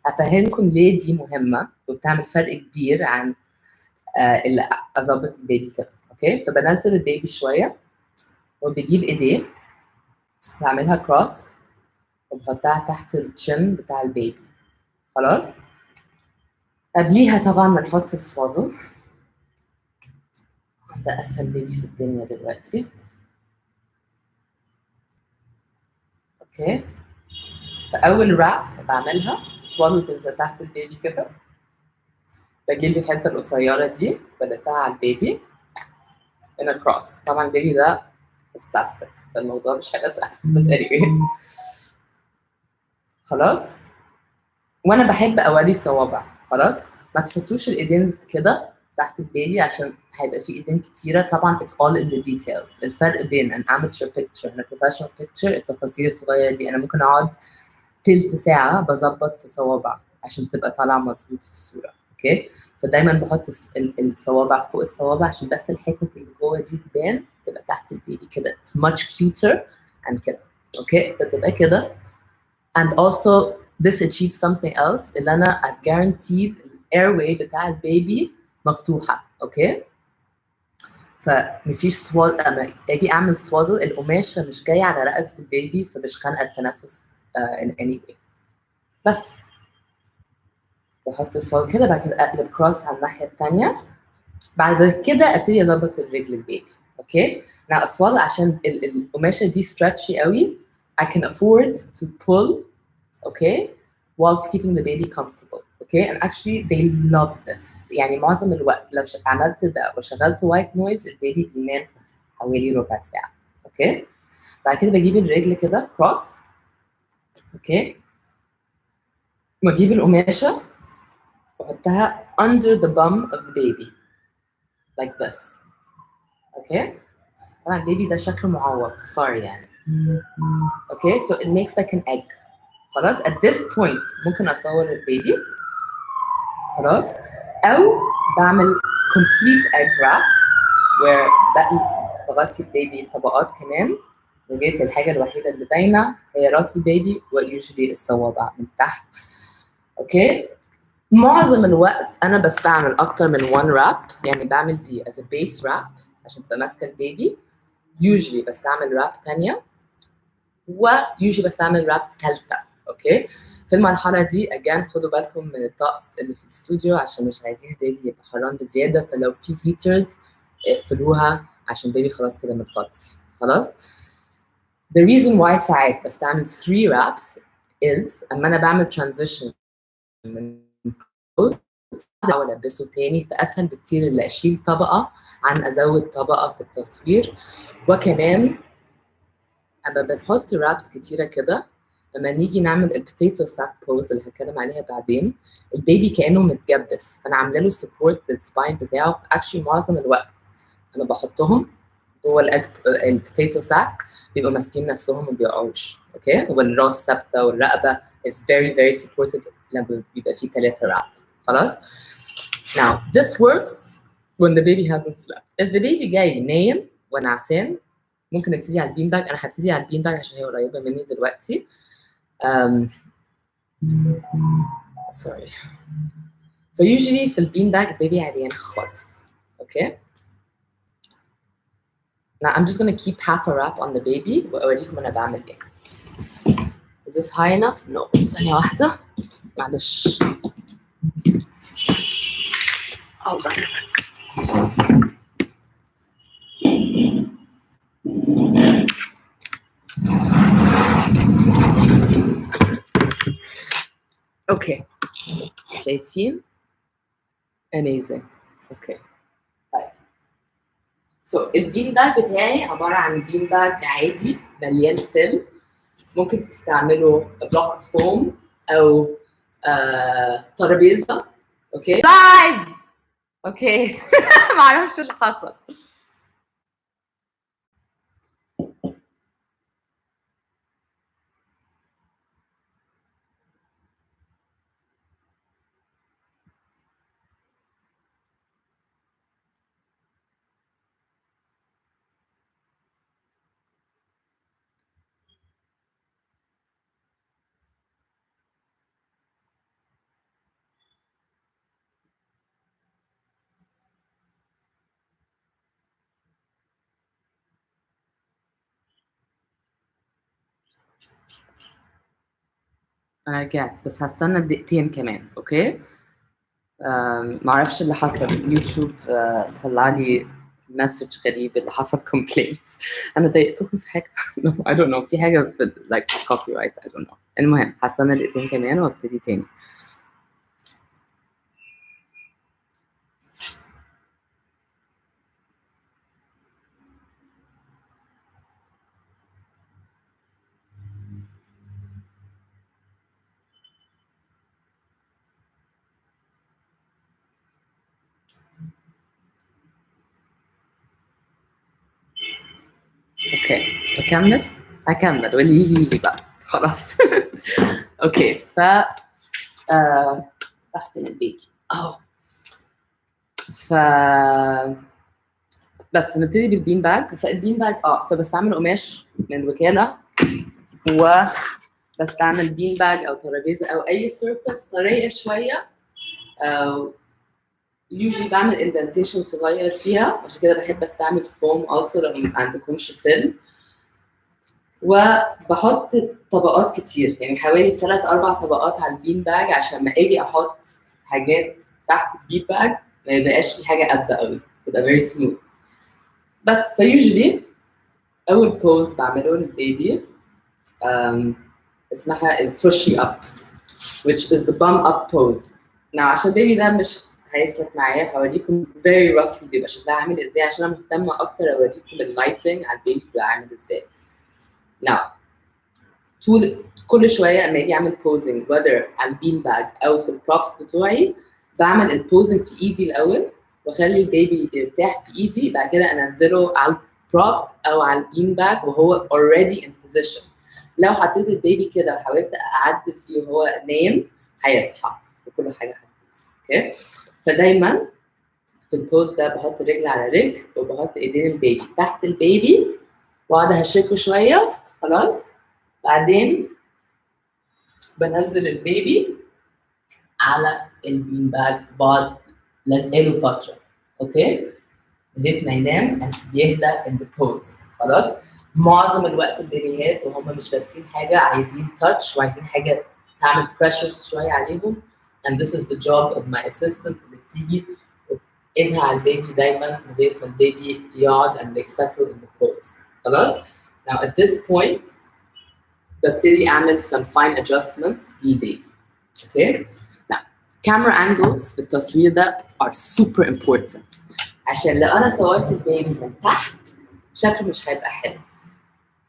هفهمكم ليه دي مهمه وبتعمل فرق كبير عن اللي اظبط البيبي كده اوكي. فبنزل البيبي شويه وبجيب ايديه بعملها كروس وبحطها تحت الشن بتاع البيبي. خلاص قبليها طبعا بنحط السوادل. ده اسهل بيبي في الدنيا دلوقتي اوكي. فاول راب بعملها سوادل بيبقى تحت البيبي كده. بجيب الحته القصيره دي بلفها على البيبي in a cross. طبعا البيبي ده بلاستيك فالموضوع مش حاجه سهله بس anyway. خلاص وانا بحب اوري الصوابع. خلاص ما تحطوش الايدين كده تحت البيبي عشان هيبقى في ايدين كتيره. طبعا it's all in the details. الفرق بين an amateur picture and a professional picture التفاصيل الصغيره دي. انا ممكن اقعد تلت ساعه بظبط في صوابع عشان تبقى طالعه مظبوط في الصوره اوكي. فدايما بحط الصوابع فوق الصوابع عشان بس الحته اللي جوه دي تبان تبقى تحت البيبي كده. it's much cuter and كده اوكي. فتبقى كده and also this achieves something else اللي أنا I've guaranteed airway بتاع البيبي مفتوحة أوكي. فمفيش أما أجي أعمل swaddle القماشة مش جاية على رقبة البيبي فمش خانقة التنفس in any way. بس بحط swaddle كده بعد كده أقلب كروس على الناحية التانية. بعد كده أبتدي أظبط الرجل البيبي أوكي. now swaddle عشان القماشة دي stretchy قوي I can afford to pull okay whilst keeping the baby comfortable okay. and actually they love this. يعني معظم الوقت لو عملت ده وشغلت white noise البيبي بينام حوالي ربع ساعة اوكي. بعد كده بجيب الرجل كده cross اوكي واجيب القماشة واحطها under the bum of the baby like this اوكي. طبعا البيبي ده شكله معوق sorry يعني اوكي. so it makes like an egg. خلاص at this point ممكن اصور البيبي خلاص او بعمل complete egg wrap where بغطي البيبي طبقات كمان لغايه الحاجه الوحيده اللي باينه هي راس البيبي ويوجولي الصوابع من تحت اوكي. معظم الوقت انا بستعمل اكتر من one wrap، يعني بعمل دي as a base wrap عشان تبقى ماسكه البيبي. usually بستعمل wrap تانية، و usually بستعمل wrap تالتة. اوكي، في المرحله دي again خدوا بالكم من الطقس اللي في الاستوديو عشان مش عايزين البيبي يبقى حران بزياده، فلو في heaters اقفلوها عشان البيبي خلاص كده متغطي. خلاص. The reason why ساعات بستعمل 3 wraps is اما انا بعمل transition من او البسه تاني، فاسهل بكتير اللي اشيل طبقه عن ازود طبقه في التصوير. وكمان اما بنحط رابس كتيره كده، لما نيجي نعمل البوتيتو ساك بوز اللي هتكلم عليها بعدين، البيبي كانه متجبس، فانا عامله له سبورت للسباين بتاعه. اكشلي معظم الوقت انا بحطهم جوه البوتيتو ساك بيبقوا ماسكين نفسهم ما بيقعوش. اوكي، والراس ثابته والرقبه is very very supported لما بيبقى فيه 3 راب. خلاص. Now this works when the baby hasn't slept. If the baby جاي نايم ونعسان ممكن نبتدي على البين باج. انا هبتدي على البين باج عشان هي قريبه مني دلوقتي. sorry. فيوجولي في البين باج البيبي عريان خالص. اوكي. Now I'm just gonna keep half a wrap on the baby واوريكم انا بعمل ايه. Is this high enough? No. ثانيه واحده معلش. Hold on a sec. اوكي، شايفين؟ amazing. اوكي طيب. البين باج بتاعي عباره عن بين باج عادي مليان فيلم، ممكن تستعملوا بلوك فوم او ترابيزه. اوكي لايف. اوكي ما اعرفش اللي حصل. انا رجعت بس هستنى دقيقتين كمان. اوكي. ما اعرفش اللي حصل، يوتيوب طلع لي مسج غريب اللي حصل كومبلينتس. انا ضايقتكم في حاجه؟ no, I don't know، في حاجه في like copyright I don't know. المهم هستنى دقيقتين كمان وابتدي تاني. اوكي هكمل واللي يجي بقى خلاص. اوكي ف راح فين البيبي؟ ف بس نبتدي بالبين باج. فالبين باج فبستعمل قماش من الوكاله، وبستعمل بين باج او ترابيزه او اي سيرفيس طريه شويه. يوجولي بعمل اندنتيشن صغير فيها، عشان كده بحب استعمل فوم also لو ما عندكمش فيلم. وبحط طبقات كتير، يعني حوالي 3-4 طبقات على البين باج عشان ما اجي احط حاجات تحت البين باج ما يبقاش في حاجه قد قوي، تبقى very smooth. بس فيوجولي اول بوز بعمله للبيبي اسمها التوشي اب which is the bum up pose. now عشان البيبي ده مش هيسلك معايا هوريكم very roughly بيبقى شكلها عامل ازاي، عشان انا مهتمه اكتر اوريكم اللايتنج على البيبي بيبقى عامل ازاي. now كل شويه لما اجي اعمل بوزنج whether على البين باج او في البروبس بتوعي، بعمل البوزنج في ايدي الاول واخلي البيبي يرتاح في ايدي، بعد كده انزله على البروب او على البين باج وهو already in position. لو حطيت البيبي كده وحاولت اعدل فيه وهو نايم هيصحى وكل حاجه هتبوظ. اوكي. فدايما في البوز ده بحط رجل على رجل وبحط ايدين البيبي تحت البيبي واقعد هشكه شويه. خلاص. بعدين بنزل البيبي على البين باج بعد لازقاله فتره اوكي لغايه ما ينام بيهدى in the pose خلاص. معظم الوقت البيبيهات وهم مش لابسين حاجه عايزين تاتش وعايزين حاجه تعمل pressure شويه عليهم and this is the job of my assistant اللي بتيجي ايدها على البيبي دايما لغايه ما البيبي يقعد and they settle in the pose خلاص. Now at this point ببتدي اعمل some fine adjustments للبيبي okay. Now camera angles في التصوير ده are super important عشان لو انا صورت البيبي من تحت شكله مش هيبقى حلو.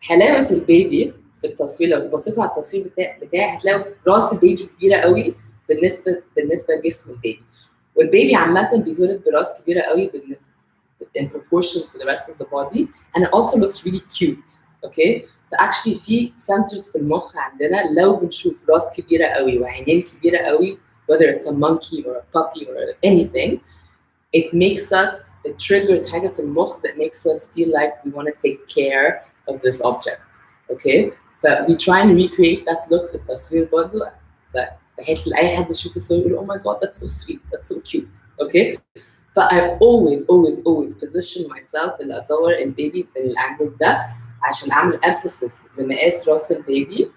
حلاوه البيبي في التصوير لو بصيتوا على التصوير بتاعي هتلاقوا راس البيبي كبيره قوي بالنسبه لجسم البيبي والبيبي عامه بيتولد براس كبيره قوي in proportion to the rest of the body and it also looks really cute okay. فاكشلي في centers في المخ عندنا لو بنشوف راس كبيره قوي وعينين كبيره قوي whether it's a monkey or a puppy or anything it makes us it triggers حاجه في المخ that makes us feel like we want to take care of this object okay. ف we try and recreate that look في التصوير برضه بحيث اي حد يشوف الصوره يقول oh my god that's so sweet that's so cute okay. ف I always position myself اللي اصور البيبي بالانجل ده عشان اعمل emphasis لمقاس راس البيبي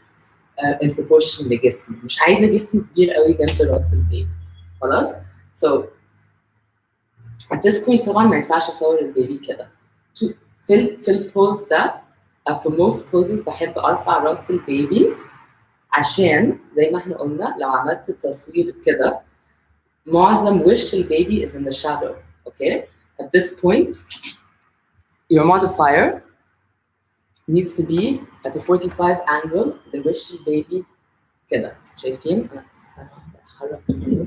in proportion لجسمه. مش عايزه جسم كبير قوي جنب راس البيبي خلاص. so at this point طبعا ما ينفعش اصور البيبي كده. في البوز ده في most poses بحب ارفع راس البيبي عشان زي ما احنا قلنا لو عملت التصوير كده معظم وش البيبي is in the shadow okay. At this point your modifier needs to be at a 45 angle لوش البيبي كده شايفين. انا استنى احرك النور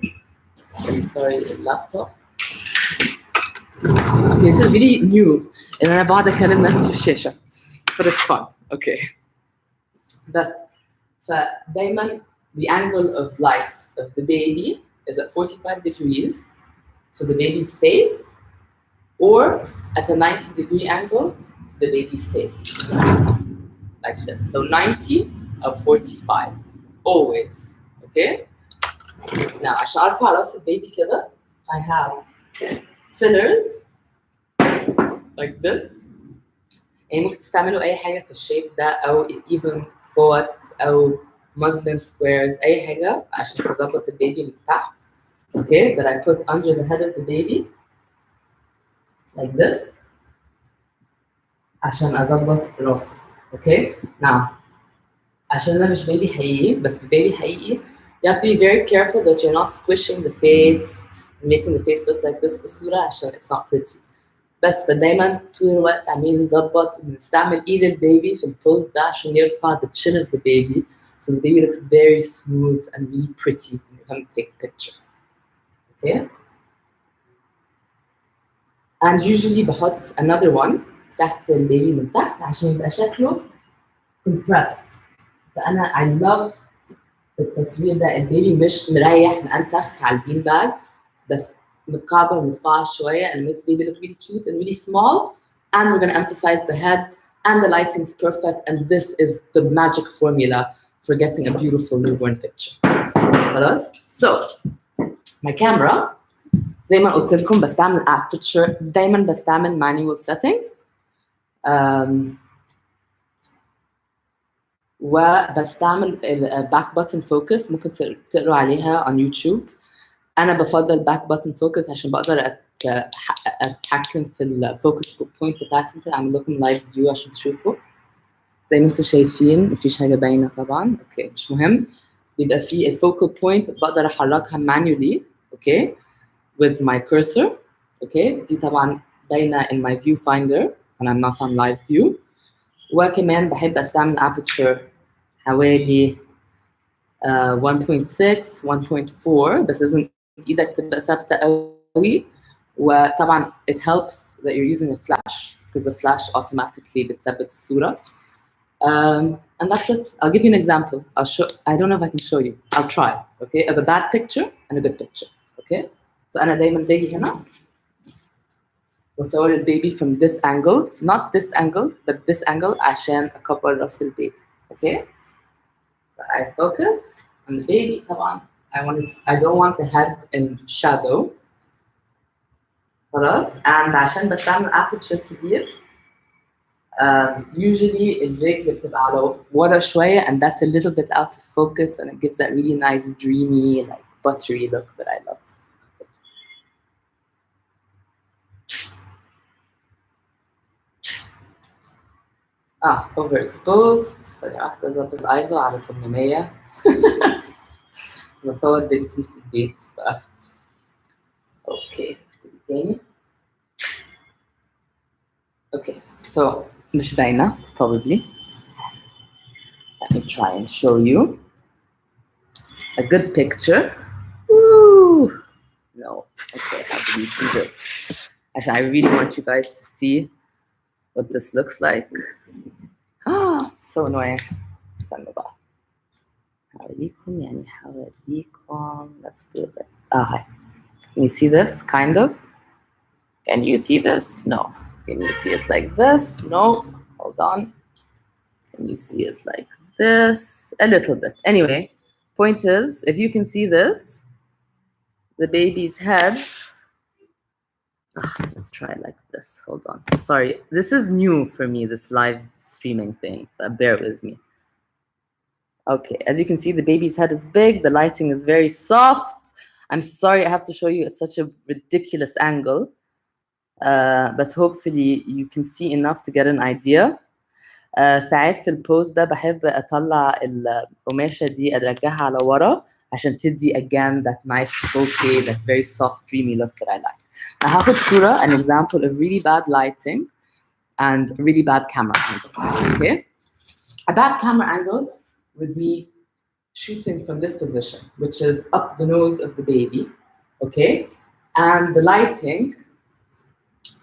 sorry اللابتوب okay. This is really new ان انا بقعد اكلم نفسي في الشاشه but it's fun okay. بس فدايما the angle of light of the baby is at 45 degrees to the baby's face or at a 90 degree angle to the baby's face like this. So 90 or 45 always okay. Now عشان ارفع راس البيبي كده I have fillers like this يعني ممكن تستعملوا اي حاجه في الشيب ده او even فوت او muslin squares اي حاجه عشان تظبط البيبي من تحت okay that I put under the head of the baby like this عشان اظبط راسه okay. Now عشان انا مش بيبي حقيقي بس البيبي حقيقي you have to be very careful that you're not squishing the face and making the face look like this في الصوره عشان it's not pretty. بس فدايما طول الوقت عمالين نظبط ونستعمل ايد البيبي في البوز ده عشان يرفع the chin of the baby so the baby looks very smooth and really pretty when you come to take a picture okay. And usually بحط another one تحت البيبي من تحت عشان يبقى شكله compressed. فأنا I love التصوير ده البيبي مش مريح مأنتخ على البين باج بس متكعبر ومرفوعة شوية and makes the baby look really cute and really small and we're going to emphasize the head and the lighting is perfect and this is the magic formula for getting a beautiful newborn picture. خلاص. So my camera زي ما قلت لكم بستعمل aperture دايما بستعمل manual settings وبستعمل back button focus ممكن تقروا عليها on YouTube. أنا بفضل back button focus عشان بقدر أتحكم في الفوكس بوينت بتاعتي. ممكن أعمل لكم لايف فيو عشان تشوفوا زي ما انتم شايفين مفيش حاجة باينة طبعا اوكي مش مهم. بيبقى في الفوكال بوينت بقدر أحركها manually اوكي with my cursor اوكي. دي طبعا باينة in my viewfinder when I'm not on live view. وكمان بحب أستعمل aperture حوالي 1.6 1.4 بس لازم ايدك تبقى ثابته قوي. وطبعا it helps that you're using a flash because the flash automatically بتثبت الصوره. And that's it. I'll give you an example. I don't know if I can show you. I'll try. Okay, of a bad picture and a good picture. Okay. So أنا دايما باجي هنا وصور البيبي from this angle, not this angle but this angle عشان أكبر راس البيبي. Okay. So I focus on the baby طبعا I don't want the head in shadow. خلاص. And عشان بستعمل aperture كبير usually الرجل بتبقى على ورا شوية, and that's a little bit out of focus, and it gives that really nice dreamy, like buttery look that I love. Overexposed. ثانية واحدة أظبط الأيزو على 800. بصور بنتي في البيت. اوكي تاني. Okay, so مش باينة probably. Let me try and show you a good picture. Woo! No. Okay, how do we do this? Actually, I really want you guys to see what this looks like. So annoying. استنوا بقى. هوريكم يعني هوريكم. Let's do it. Hi. Can you see this? Kind of. Can you see this? No. Can you see it like this? No. Hold on. Can you see it like this? A little bit. Anyway, point is, if you can see this, the baby's head. Let's try it like this. Hold on. Sorry, this is new for me, this live streaming thing, so bear with me. Okay, as you can see, the baby's head is big. The lighting is very soft. I'm sorry I have to show you at such a ridiculous angle. But hopefully you can see enough to get an idea. ساعات في البوز ده بحب اطلع القماشه دي ارجعها على ورا عشان تدي again that nice bokeh, that very soft dreamy look that I like. هاخد صوره, an example of really bad lighting and really bad camera angle. Okay, a bad camera angle would be shooting from this position, which is up the nose of the baby. Okay, and the lighting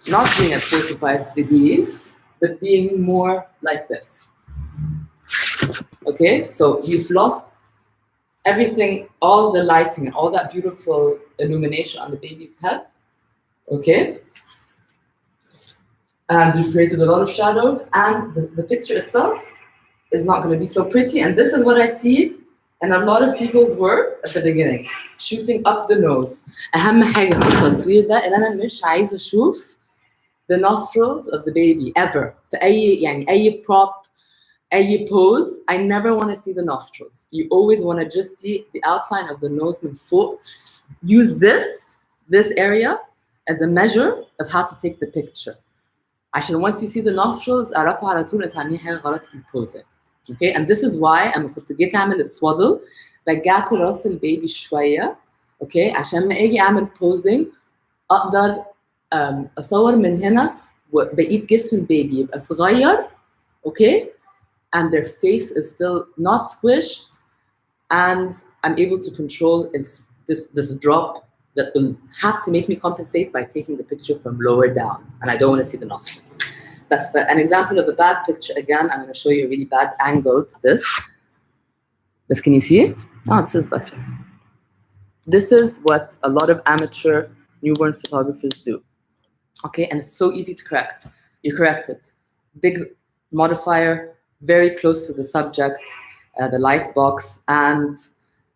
not being at 45 degrees, but being more like this. Okay, so you've lost everything, all the lighting and all that beautiful illumination on the baby's head. Okay, and you've created a lot of shadow, and the picture itself is not going to be so pretty. And this is what I see in a lot of people's work at the beginning, shooting up the nose. أهم حاجة في التصوير ده إن أنا مش عايزة أشوف the nostrils of the baby ever. في أي prop, أي pose, I never want to see the nostrils. You always want to just see the outline of the nose من فوق. Use this area as a measure of how to take the picture. عشان once you see the nostrils اعرفوا على طول انت عاملين حاجة غلط في البوز. Okay, and this is why أنا كنت جيت أعمل السوادل رجعت راس البيبي شوية. Okay, عشان ما أجي أعمل posing أقدر أصور من هنا وبقية جسم البيبي يبقى صغير. Okay, and their face is still not squished, and I'm able to control this drop that will have to make me compensate by taking the picture from lower down, and I don't want to see the nostrils. That's an example of a bad picture. Again, I'm going to show you a really bad angle to this. This, can you see it? Oh, this is better. This is what a lot of amateur newborn photographers do. Okay, and it's so easy to correct. You correct it. Big modifier, very close to the subject, the light box, and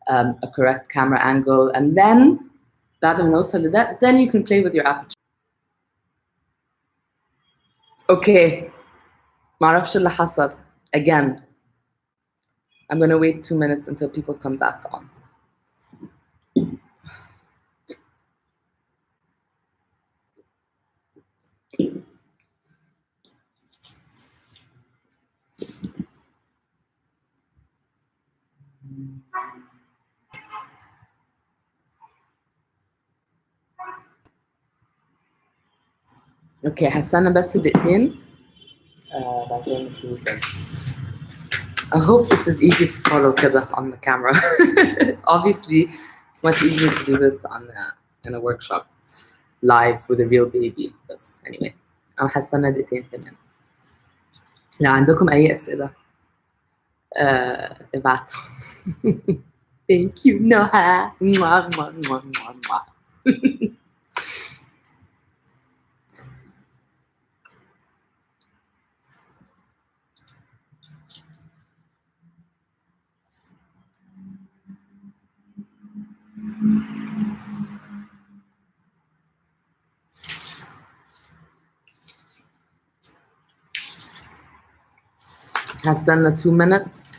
a correct camera angle. And then, then you can play with your aperture. Okay, معرفش اللي حصل. Again, I'm going to wait 2 minutes until people come back on. Okay, هستنى بس دقيقتين بعدين نشوف. I hope this is easy to follow كده on the camera. Obviously, it's much easier to do this in a workshop live with a real baby. But anyway, أنا هستنى دقيقتين كمان. لو عندكم أي أسئلة ابعتوا. Thank you, Noha. Mwah, mwah, mwah, mwah, mwah. هستنى 2 minutes.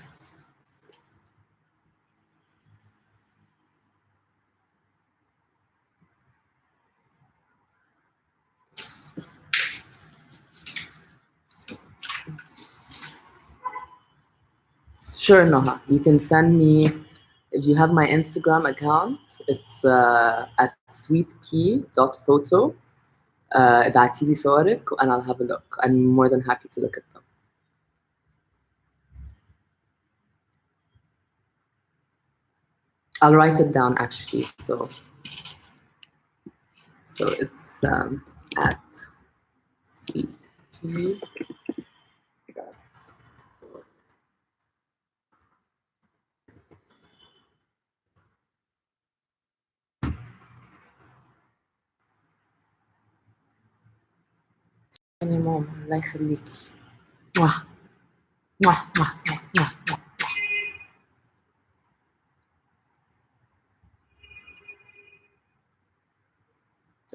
Sure, Noha. You can send me, if you have my Instagram account, it's at sweetkey.photo. ابعتي لي صورك and I'll have a look. I'm more than happy to look at them. I'll write it down actually. So it's at sweetkey. يا ماما الله يخليكي.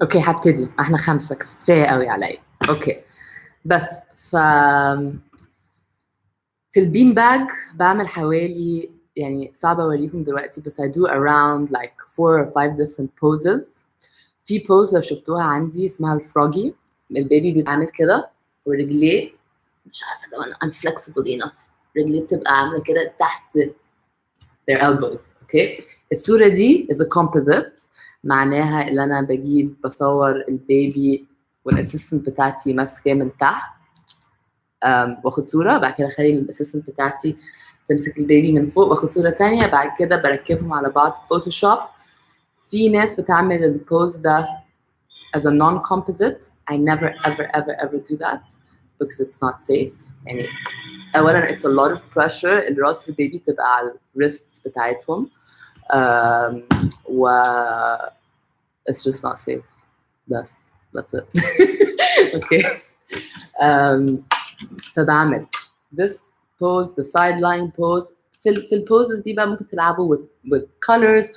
اوكي هبتدي. احنا 5 كفايه قوي عليا. اوكي بس في البين باج بعمل حوالي، يعني صعب اوريكم دلوقتي بس I do around like 4 or 5 different poses. في pose لو شفتوها عندي اسمها الفروجي. البيبي بيبقى عامل كده ورجليه مش عارفه لو I'm flexible enough، رجليه بتبقى عامله كده تحت their elbows. اوكي الصوره دي is a composite، معناها ان انا بجيب بصور البيبي والاسيستنت بتاعتي ماسكاه من تحت واخد صوره، بعد كده اخلي الاسيستنت بتاعتي تمسك البيبي من فوق واخد صوره ثانيه، بعد كده بركبهم على بعض في فوتوشوب. في ناس بتعمل البوز ده as a non-composite. I never ever do that because it's not safe. يعني اولا it's a lot of pressure، الراس البيبي تبقى على الريستس بتاعتهم و it's just not safe. That's it. okay. فبعمل this pose, the sideline pose. في البوزز دي بقى ممكن تلعبوا with colors.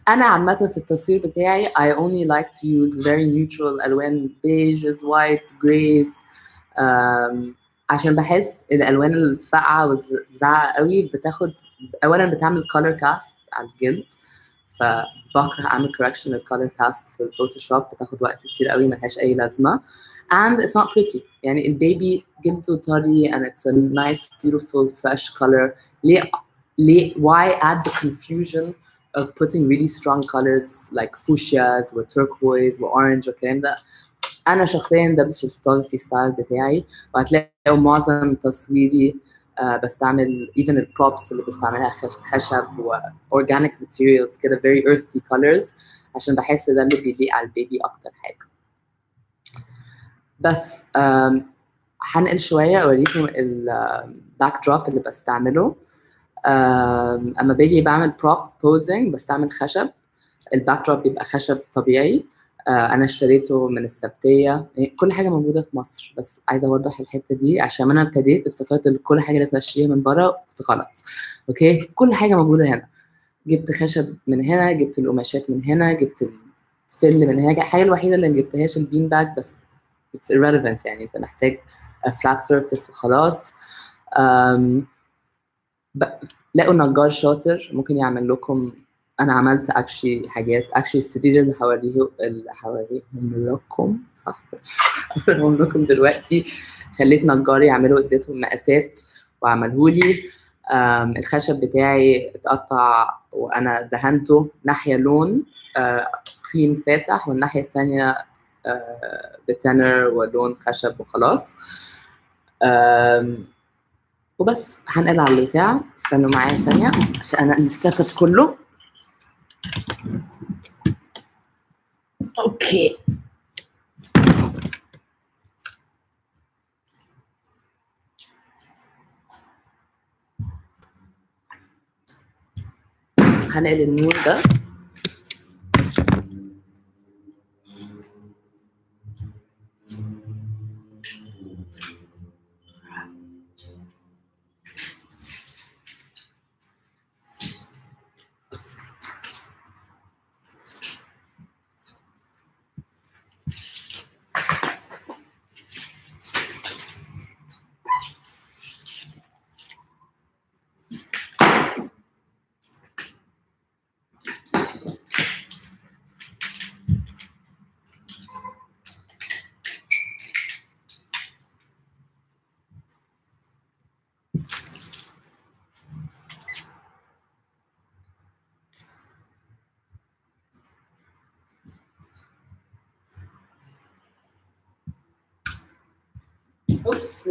أنا عامة في التصوير بتاعي I only like to use very neutral ألوان beiges, whites, grays عشان بحس الألوان الفاقعة والزعقة قوي بتاخد، أولا بتعمل color cast على الجلد، فبكره أعمل correction للcolor cast في الفوتوشوب، بتاخد وقت كتير قوي ملهاش أي لازمة and it's not pretty. يعني البيبي جلده طري and it's a nice beautiful fresh color. why add the confusion of putting really strong colors like fuchsias و turquoise و orange والكلام ده. أنا شخصيا ده مش الفوتوغرافي ستايل بتاعي، وهتلاقوا معظم تصويري بستعمل even البروبس اللي بستعملها خشب و organic materials كده very earthy colors عشان بحس ده اللي بيليق على البيبي أكتر حاجة. بس هنقل شوية أوريكم الباك دروب اللي بستعمله. أما باجي بعمل بروب بوزنج بستعمل خشب. الباك دروب بيبقى خشب طبيعي، أنا اشتريته من السبتية. يعني كل حاجة موجودة في مصر، بس عايزة أوضح الحتة دي عشان أنا ابتديت افتكرت إن كل حاجة لازم أشتريها من بره، كنت غلط. أوكي كل حاجة موجودة هنا. جبت خشب من هنا، جبت القماشات من هنا، جبت الفل من هنا. الحاجة الوحيدة اللي ما جبتهاش البين باج، بس it's irrelevant يعني انت محتاج a flat surface وخلاص. لاقوا نجار شاطر ممكن يعمل لكم. انا عملت حاجات السرير اللي هوريهم لكم صح هوريهم لكم دلوقتي. خليت نجار يعملوا، اديتهم مقاسات وعملهولي. الخشب بتاعي اتقطع وانا دهنته، ناحيه لون كريم فاتح والناحيه الثانيه بتانر ولون خشب وخلاص. وبس هنقل على البتاع. استنوا معايا ثانية عشان انا السيت اب كله. اوكي هنقل النور بس.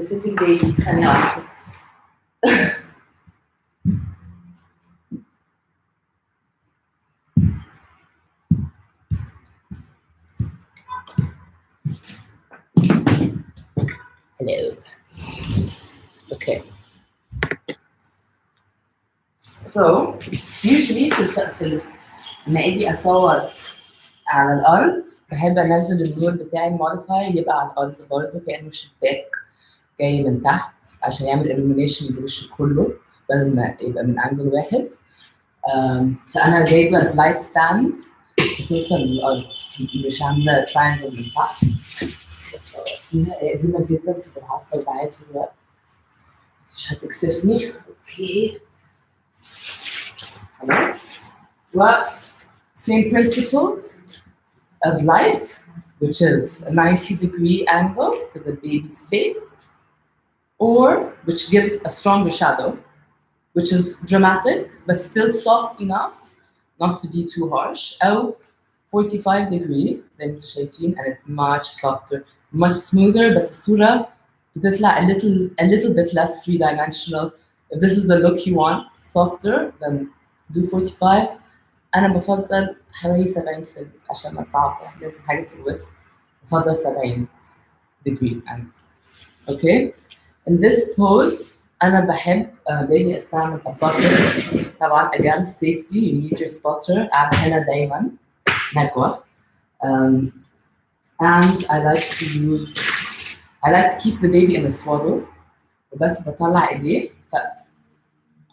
sitting baby ثانية واحدة. Hello. Okay. So usually لما اجي اصور على الارض بحب انزل النور بتاعي الموديفاير يبقى على الارض برضه كانه شباك جاي من تحت عشان يعمل illumination للوش كله بدل ما يبقى من انجل واحد. فانا جايبه لايت ستاند بتوصل للارض مش عامله triangle من تحت. بس صورتيها قديمه جدا بتبقى عصر بعات دلوقتي مش هتكسفني. اوكي خلاص. و same principles of light, which is a 90-degree angle to the baby's face, or which gives a stronger shadow, which is dramatic but still soft enough not to be too harsh, أو 45 degree زي ما انتم شايفين and it's much softer, much smoother بس الصورة بتطلع a little bit less three-dimensional. If this is the look you want, softer, then do 45. أنا بفضل حوالي 70 عشان صعب لازم حاجة في الوسط. بفضل 70 degree angle. Okay. In this pose أنا بحب باجي أستعمل a bucket. طبعاً again safety you need your spotter. أعمل هنا دايماً نجوى. And I like to keep the baby in a swaddle. وبس بطلع إيديه.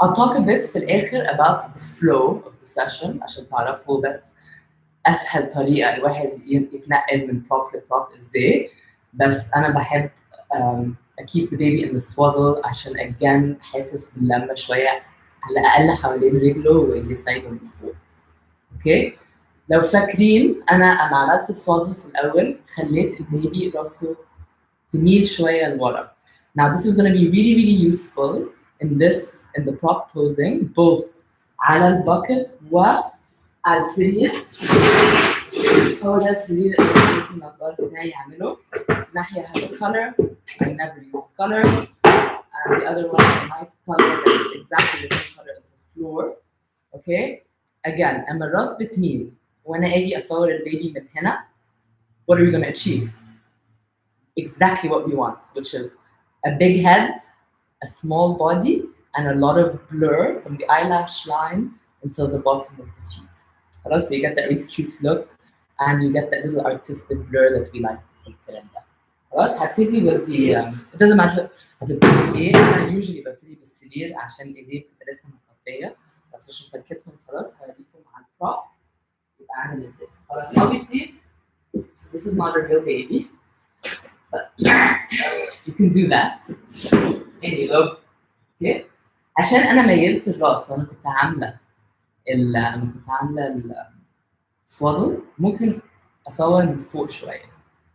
I'll talk a bit في الآخر about the flow of the session عشان تعرفوا بس أسهل طريقة الواحد يتنقل من prop لprop إزاي. بس أنا بحب keep the baby in the swaddle عشان again حاسس باللمة شوية على الأقل حوالين رجله وإيديه سايبة من فوق. أوكي؟ لو فاكرين أنا أما عملت السwaddle في الأول خليت البيبي راسه تميل شوية لورا. Now this is going to be really really useful in the prop posing both على الباكت وعلى السرير. هو ده السرير اللي النجار بتاعي يعمله. ناحية has a color, I never use color, and the other one is a nice color that's exactly the same color as the floor. Okay? Again, أما الراس بتميل وأنا أجي أصور البيبي من هنا, what are we going to achieve? Exactly what we want, which is a big head, a small body, and a lot of blur from the eyelash line until the bottom of the feet. So you get that really cute look, and you get that little artistic blur that we like. هبتدي with the it doesn't matter هتبتدي ايه. انا usually ببتدي بالسرير عشان ايديه بتبقى لسه مخفيه بس عشان فكيتهم خلاص هوريكم على البروب يبقى عامل ازاي. خلاص obviously this is not a real baby but you can do that and you go okay. عشان انا ميلت الراس وانا كنت عامله السوادل ممكن اصور من فوق شويه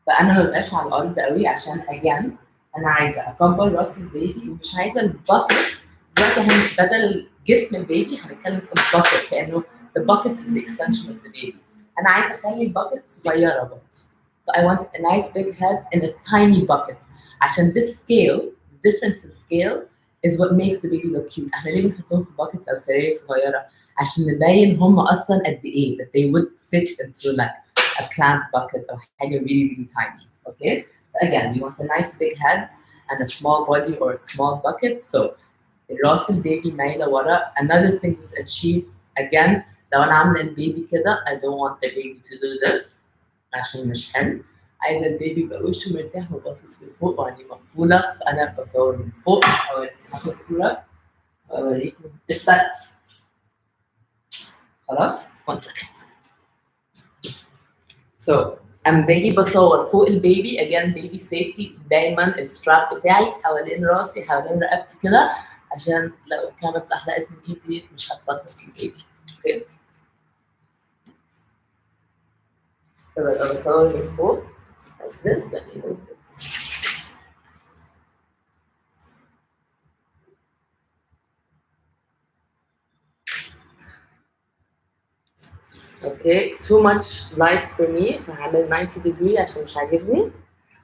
فانا ما بقاش على الارض قوي عشان again انا عايزه اكبر راس البيبي ومش عايزه الباكت دلوقتي بدل جسم البيبي هنتكلم في الباكت كانه the bucket is the extension of the baby. انا عايزه اخلي الباكت صغيره برضه. So I want a nice big head in a tiny bucket عشان this scale, the difference in scale is what makes the baby look cute. احنا ليه بنحطهم في buckets او سراير صغيره عشان نبين هم اصلا قد ايه that they would fit into like a plant bucket or حاجة really really tiny. Okay? So again, you want a nice big head and a small body or a small bucket. So راس البيبي مايلة ورا. Another thing is achieved again لو أنا عاملة البيبي كده I don't want the baby to do this عشان مش حلو. عايزة البيبي يبقى وشه مرتاح وباصص لفوق وعينيه مقفولة فأنا بصور من فوق. هاخد صورة وأوريكم إثبات. خلاص؟ One second. So أما باجي بصور فوق البيبي again baby safety دايما الستراب بتاعي حوالين راسي حوالين رقبتي كده عشان لو كانت اتزحلقت من ايدي مش هتبطس البيبي. اوكي. ببقى بصور من فوق like this then you move this. Okay, too much light for me فهعمل 90 degree عشان مش عاجبني.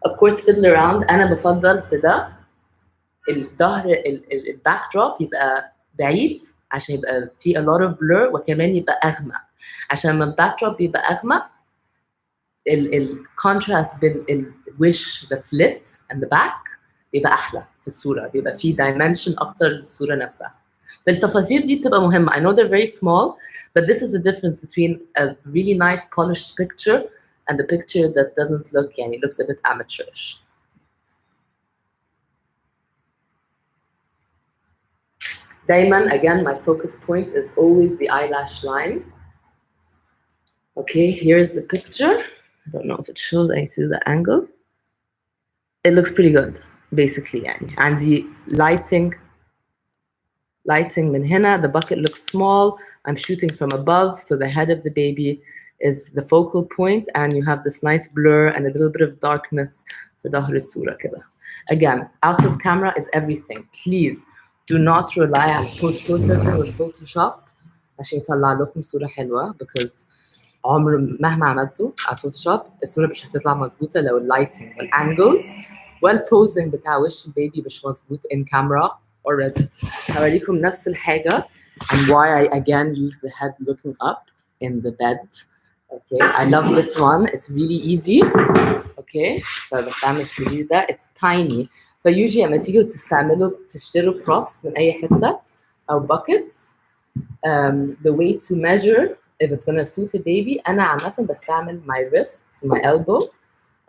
Of course fiddle around. أنا بفضل بده الظهر الباك دروب يبقى بعيد عشان يبقى في a lot of blur، وكمان يبقى اغمق عشان لما الباك دروب يبقى اغمق الكونتراست بين الوش that's lit and the back بيبقى احلى في الصوره، بيبقى في dimension اكتر للصوره نفسها. فالتفاصيل دي بتبقى مهمه. I know they're very small but this is the difference between a really nice polished picture and the picture that doesn't look يعني looks a bit amateurish. دايما again my focus point is always the eyelash line. Okay, here's the picture. I don't know if it shows. I see the angle. It looks pretty good basically يعني. عندي lighting من هنا. The bucket looks small. I'm shooting from above, so the head of the baby is the focal point and you have this nice blur and a little bit of darkness في ظهر الصورة كده. Again, out of camera is everything. Please do not rely on post-processing with Photoshop عشان يطلع لكم صورة حلوة because مهما عملتوا على فوتوشوب الصورة مش هتطلع مظبوطة لو اللايتنج والانجلز والبوزنج بتاع وش البيبي مش مظبوط in camera already. هوريكم نفس الحاجة and why I again use the head looking up in the bed. Okay, I love this one. It's really easy. Okay, فبستعمل السرير ده. It's tiny. فusually لما تيجوا تشتروا props من أي حتة أو buckets, the way to measure if it's gonna suit a baby أنا عامة بستعمل my wrist, my elbow,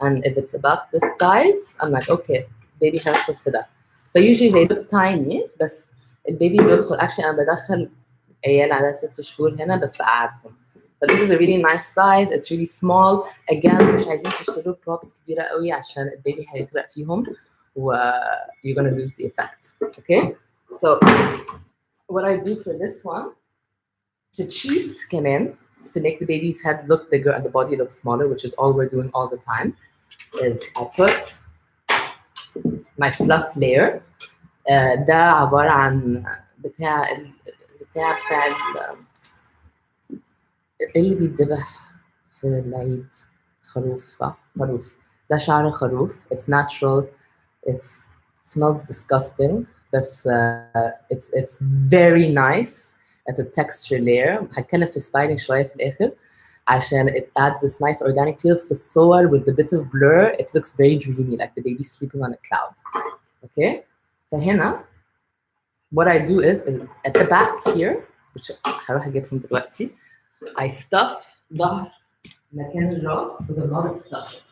and if it's about this size I'm like okay baby هيدخل في ده. فusually they look tiny بس البيبي بيدخل. actually أنا بدخل عيال على 6 شهور هنا بس بقعدهم. But this is a really nice size. It's really small. Again مش عايزين تشتروا props كبيرة قوي عشان البيبي هيغرق فيهم و you're gonna lose the effect. Okay, so what I do for this one to cheat كمان to make the baby's head look bigger and the body look smaller, which is all we're doing all the time, is I put my fluff layer. ده عبارة عن بتاع اللي بيتذبح في العيد. خروف صح؟ خروف. ده شعر خروف. It's natural. It smells disgusting. بس it's very nice as a texture layer. هتكلم في styling شوية في الآخر عشان it adds this nice organic feel في الصور with the bit of blur. It looks very dreamy like the baby sleeping on a cloud. Okay? فهنا what I do is at the back here which هروح أجيبهم دلوقتي I stuff ظهر مكان الراس with a lot of stuff.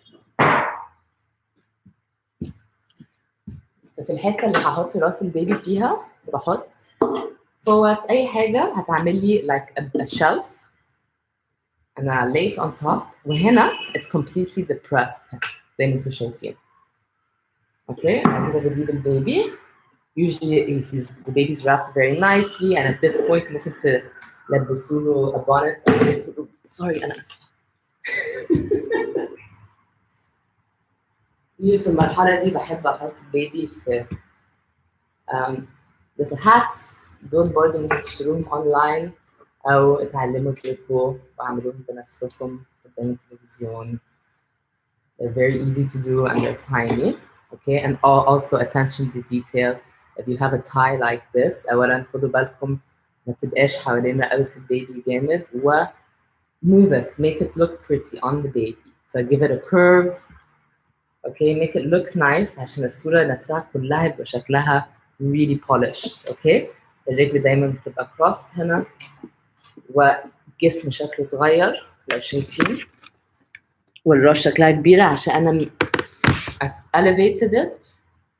ففي الحتة اللي هحط راس البيبي فيها بحط فوق أي حاجة هتعمل لي like a shelf and I lay it on top وهنا it's completely depressed زي ما انتوا شايفين. Okay, بعد كده بجيب البيبي. Usually the baby's wrapped very nicely and at this point ممكن تلبسوا له a bonnet. sorry أنا آسفة. في المرحلة دي بحب أحط البيبي في little hats. دول برضه ممكن تشتروهم أونلاين أو اتعلموا تلفوا وعملوهم بنفسكم قدام التلفزيون. They're very easy to do and they're tiny. Okay, and also attention to detail. If you have a tie like this, أولاً خدوا بالكم ما تبقاش حوالين رقبة البيبي جامد و move it, make it look pretty on the baby. So give it a curve. Okay, make it look nice عشان الصورة نفسها كلها يبقى شكلها really polished. Okay, الرجل دايما بتبقى crossed هنا وجسم شكله صغير لو شايفين والراس شكلها كبيرة عشان أنا I've elevated it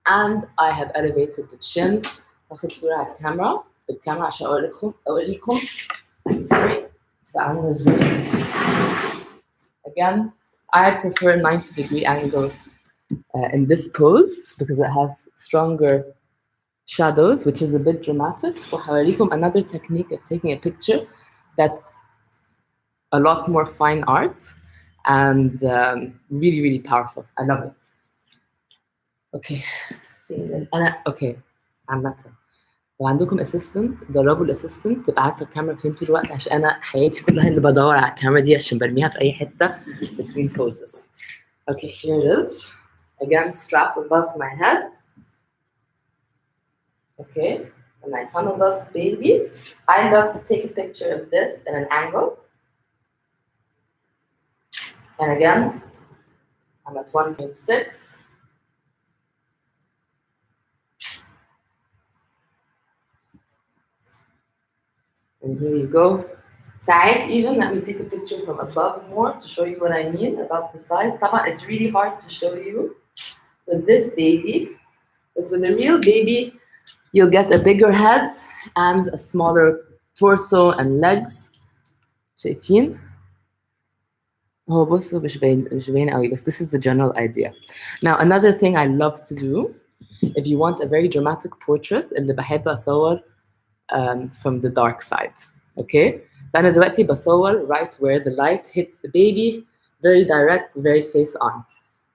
and I have elevated the chin. هاخد صورة على بالكاميرا عشان أوريكم. sorry تبقى عاملة ازاي. Again, I prefer 90-degree angle in this pose because it has stronger shadows, which is a bit dramatic. وهوريكم another technique of taking a picture that's a lot more fine art and really, really powerful. I love it. Okay. Okay. عامة لو عندكم assistant جربوا الاسيستنت تبقى عارفه الكاميرا فين طول الوقت عشان انا حياتي كلها اللي بدور على الكاميرا دي عشان برميها في اي حته between poses. Okay, here it is. Again, strap above my head. Okay, when I come above the baby, I love to take a picture of this in an angle. And again, I'm at 1.6. And here you go. Side even, let me take a picture from above more to show you what I mean about the size. طبعا it's really hard to show you with this baby, because with a real baby, you'll get a bigger head and a smaller torso and legs. شايفين؟ هو بصوا مش باين قوي بس this is the general idea. Now another thing I love to do, if you want a very dramatic portrait, اللي بحب أصور from the dark side. Okay? فأنا دلوقتي بصور right where the light hits the baby, very direct, very face on.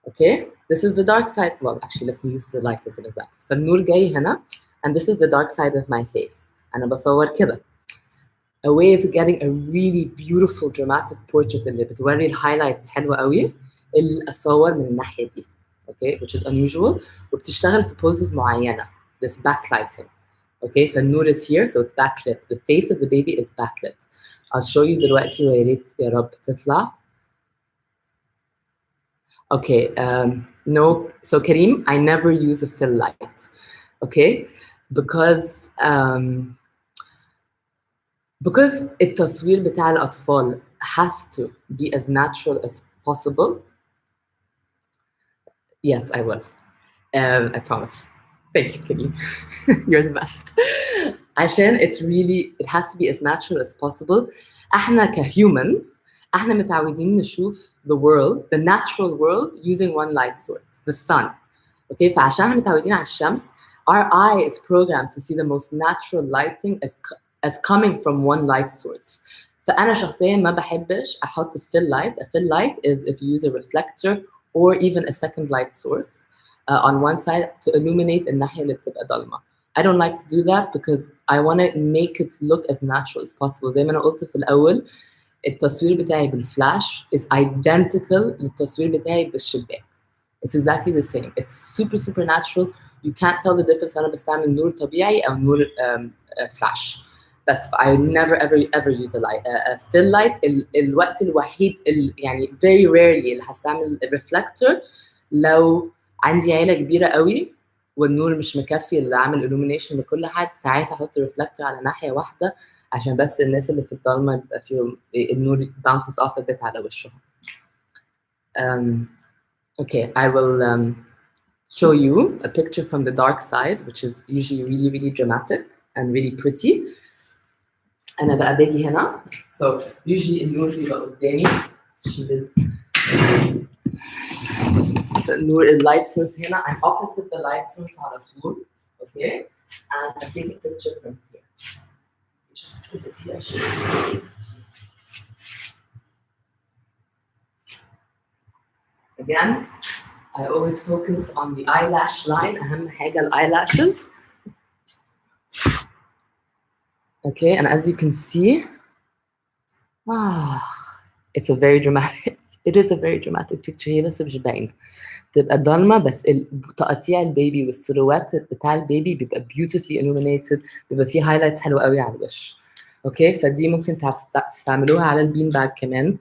Okay? This is the dark side. Well, actually, let me use the light as an example. فالنور جاي هنا, and this is the dark side of my face. أنا بصور كده. A way of getting a really beautiful dramatic portrait اللي بتوري الهايلايتس حلوة قوي اللي أصور من الناحية دي. Okay? Which is unusual. وبتشتغل في poses معينة. This backlighting. Okay, فالنور is here, so it's backlit. The face of the baby is backlit. I'll show you دلوقتي ويا ريت يا رب تطلع. Okay, no. So Kareem, I never use a fill light. Okay, because التصوير بتاع الأطفال has to be as natural as possible. Yes, I will. I promise. Thank you, Kareem. You're the best. عشان it has to be as natural as possible. احنا كhumans احنا متعودين نشوف the world, the natural world, using one light source, the sun. Okay, فعشان احنا متعودين على الشمس, our eye is programmed to see the most natural lighting as coming from one light source. فأنا شخصيا ما بحبش أحط fill light. A fill light is if you use a reflector or even a second light source on one side to illuminate الناحية اللي بتبقى ضلمة. I don't like to do that because I want to make it look as natural as possible. زي ما أنا قلت في الأول, التصوير بتاعي بالفلاش is identical للتصوير بتاعي بالشباك. It's exactly the same. It's super super natural. You can't tell the difference أنا بستعمل نور طبيعي أو نور فلاش. بس I never ever use a fill light. الوقت الوحيد يعني very rarely اللي هستعمل reflector لو عندي عيلة كبيرة قوي والنور مش مكفي اللي عامل illumination لكل حد, ساعتها احط reflector على ناحية واحدة عشان بس الناس اللي في الضلمة يبقى فيهم النور bounces off a bit على وشهم. Okay, I will show you a picture from the dark side, which is usually really really dramatic and really pretty. أنا بقى باجي هنا, so usually النور بيبقى قدامي. النور light source هنا, I'm opposite the light source على طول. Okay, and I take a picture from here. Just put it here. Again, I always focus on the eyelash line. أهم حاجة ال eyelashes. Okay, and as you can see, it's a very dramatic. It is a very dramatic picture. هي بس مش باينة. تبقى ضلمة بس تقطيع البيبي والسلوات بتاع البيبي بيبقى beautifully illuminated. بيبقى فيه highlights حلوة قوي على الوش. اوكي, فدي ممكن تستعملوها على البين باج كمان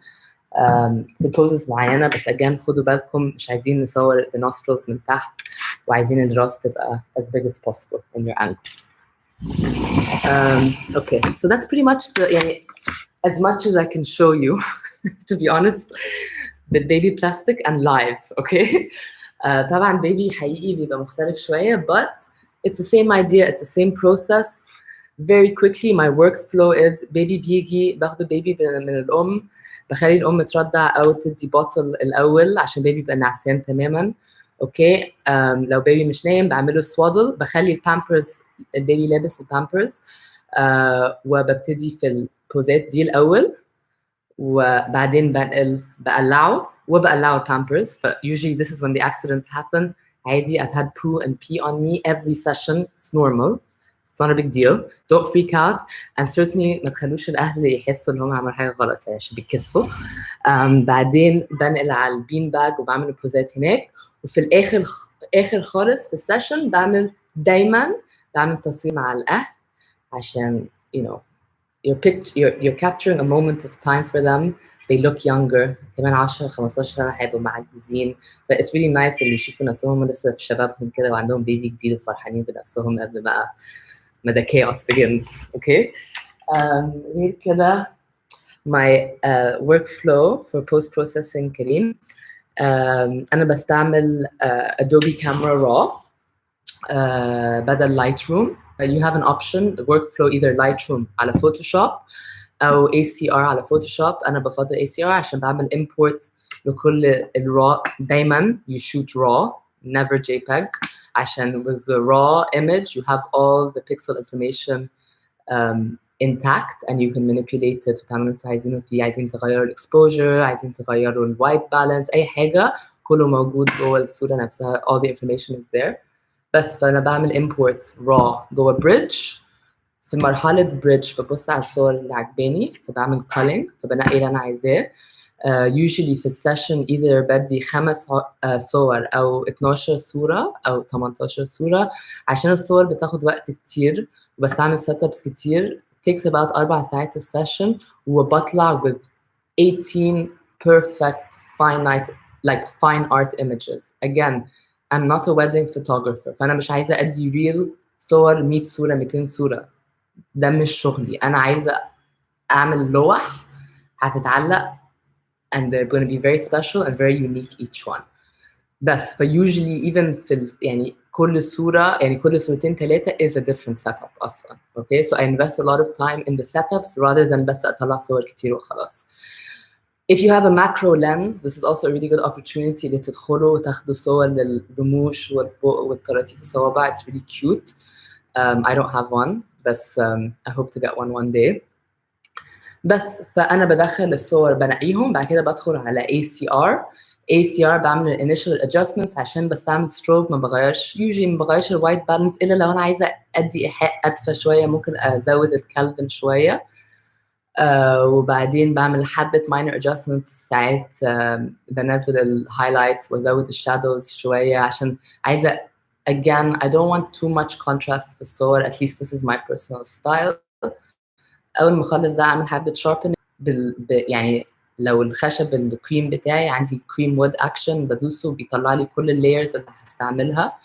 في poses معينة. بس again خدوا بالكم مش عايزين نصور the nostrils من تحت, وعايزين الراس تبقى as big as possible in your ankles. Okay, so that's pretty much يعني as much as I can show you, to be honest, with baby plastic and live. Okay, طبعا baby حقيقي بيبقى مختلف شوية, but it's the same idea, it's the same process. Very quickly my workflow is baby بيجي باخده baby من الأم, بخلي الأم ترضع أو تدي bottle الأول عشان baby يبقى نعسان تماما. Okay, لو baby مش نايم بعمله swaddle, بخلي البامبرز البيبي لابس البامبرز, وببتدي في البوزات دي الأول, وبعدين بقلعه وبقلعه البامبرز. ف usually this is when the accidents happen. عادي, I've had poo and pee on me every session. It's normal. It's not a big deal. Don't freak out, and certainly ما تخلوش الأهل يحسوا إن هم عملوا حاجة غلط عشان بيتكسفوا. بعدين بنقل على البين باج وبعمل البوزات هناك, وفي الآخر خالص في السيشن بعمل دايما بعمل تصوير مع الأهل عشان you know you're capturing a moment of time for them. They look younger. كمان 10 15 سنة هيبقوا معجزين. ف it's really nice اللي يشوفوا نفسهم لسه في شبابهم كده وعندهم بيبي جديد وفرحانين بنفسهم قبل ما the chaos begins. Okay. غير كده my workflow for post processing كريم. أنا بستعمل Adobe Camera Raw بدل Lightroom. You have an option workflow either Lightroom على Photoshop أو ACR على Photoshop. أنا بفضل ACR عشان بعمل import لكل الرا دايما you shoot raw never JPEG عشان with the raw image you have all the pixel information intact and you can manipulate it وتعملوا انتوا عايزينه فيه. عايزين تغيروا الاكسبوجر عايزين تغيروا الوايت بالانس أي حاجة كله موجود جوه الصورة نفسها all the information is there. بس فأنا بعمل import raw جوه bridge. في مرحلة bridge ببص على الصور اللي عجباني فبعمل culling فبنقي اللي أنا عايزاه. usually في السيشن either بدي 5 صور أو 12 صورة أو 18 صورة عشان الصور بتاخد وقت كتير وبستعمل setups كتير. takes about 4 ساعات السيشن وبطلع with 18 perfect fine art images. Again I'm not a wedding photographer فأنا مش عايزة أدي real صور 100 صورة 200 صورة ده مش شغلي. أنا عايزة أعمل لوح هتتعلق and they're going to be very special and very unique each one. بس usually even في يعني كل صورة يعني كل صورتين 3 is a different setup أصلا. Okay so I invest a lot of time in the setups rather than بس أطلع صور كتير وخلاص. If you have a macro lens, this is also a really good opportunity اللي تدخلوا وتاخدوا صور للرموش والطراطيف الصوابع. It's really cute. I don't have one, but I hope to get one day. بس فأنا بدخل الصور بنقيهم بعد كده بدخل على ACR بعمل initial adjustments عشان بستعمل strobe ما بغيرش usually ما بغيرش الوايت بالانس إلا لو أنا عايزة أدي إيحاء أدفى شوية ممكن أزود الكالفن شوية. وبعدين بعمل حبة minor adjustments ساعات بنزل ال highlights وازود الشادوز شوية عشان عايزة again I don't want too much contrast في الصور. At least this is my personal style. أول ما أخلص ده أعمل حبة sharpening يعني لو الخشب الكريم بتاعي عندي كريم وود أكشن بدوسه بيطلع لي كل اللايرز اللي هستعملها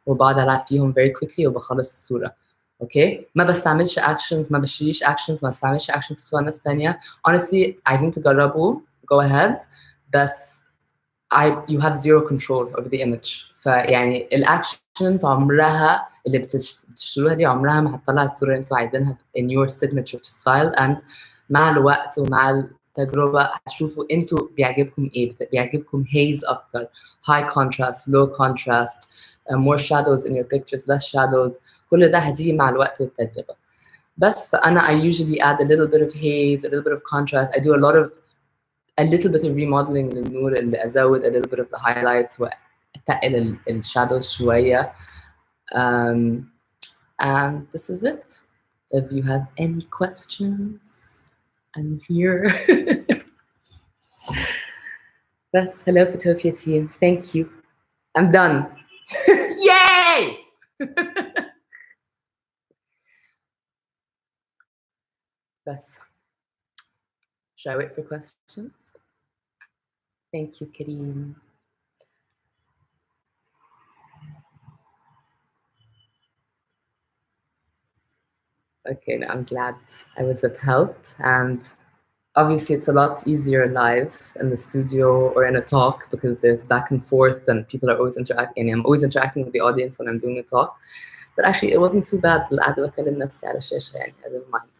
وبقعد ألعب فيهم very quickly وبخلص الصورة. اوكي ما بستعملش اكشنز ما بشتريش اكشنز ما بستعملش اكشنز بتوع ناس ثانيه. honestly عايزين تجربوا go ahead بس you have zero control over the image. فيعني الاكشنز عمرها اللي بتشتروها دي عمرها ما هتطلع الصوره اللي انتوا عايزينها in your signature style. and مع الوقت ومع التجربه هتشوفوا انتوا بيعجبكم ايه. بيعجبكم haze اكتر high contrast low contrast more shadows in your pictures less shadows. كل ده هتيجي مع الوقت والتجربة. بس فأنا I usually add a little bit of haze, a little bit of contrast. I do a little bit of remodeling للنور اللي أزود a little bit of the highlights وأتقل الشادوز شوية. And this is it. If you have any questions, I'm here. بس hello Photopia team. Thank you. I'm done. Yay! بس should I wait for questions? Thank you, Kareem. Okay, I'm glad I was of help. And obviously, it's a lot easier live in the studio or in a talk because there's back and forth and people are always interacting. I'm always interacting with the audience when I'm doing a talk. But actually, it wasn't too bad. قاعدة بكلم نفسي على الشاشة يعني. I didn't mind.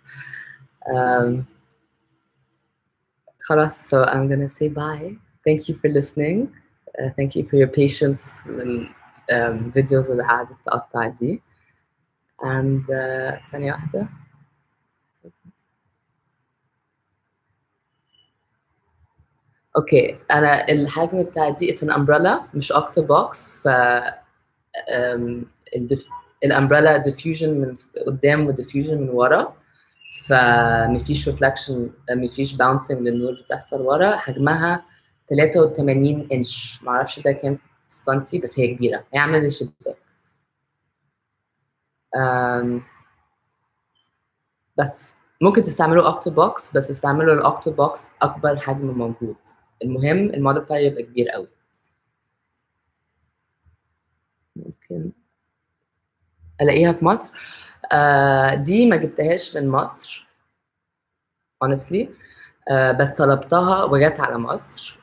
خلاص, so I'm gonna say bye. Thank you for listening. Thank you for your patience من videos اللي قاعدة تقطع دي. And ثانية واحدة. اوكي انا الحجم بتاع دي it's an umbrella مش octabox. ف الامبريلا diffusion من قدام و diffusion من ورا فمفيش reflection مفيش bouncing للنور بتحصل ورا. حجمها 83 انش معرفش ده كام سنتي بس هي كبيرة. هي عاملة زي الشباك. بس ممكن تستعملوا اوكتوبوكس، بس استعملوا الاوكتوبوكس اكبر حجم موجود. المهم الموديفاير يبقى كبير قوي. ممكن الاقيها في مصر. دي ما جبتهاش من مصر honestly. بس طلبتها وجت على مصر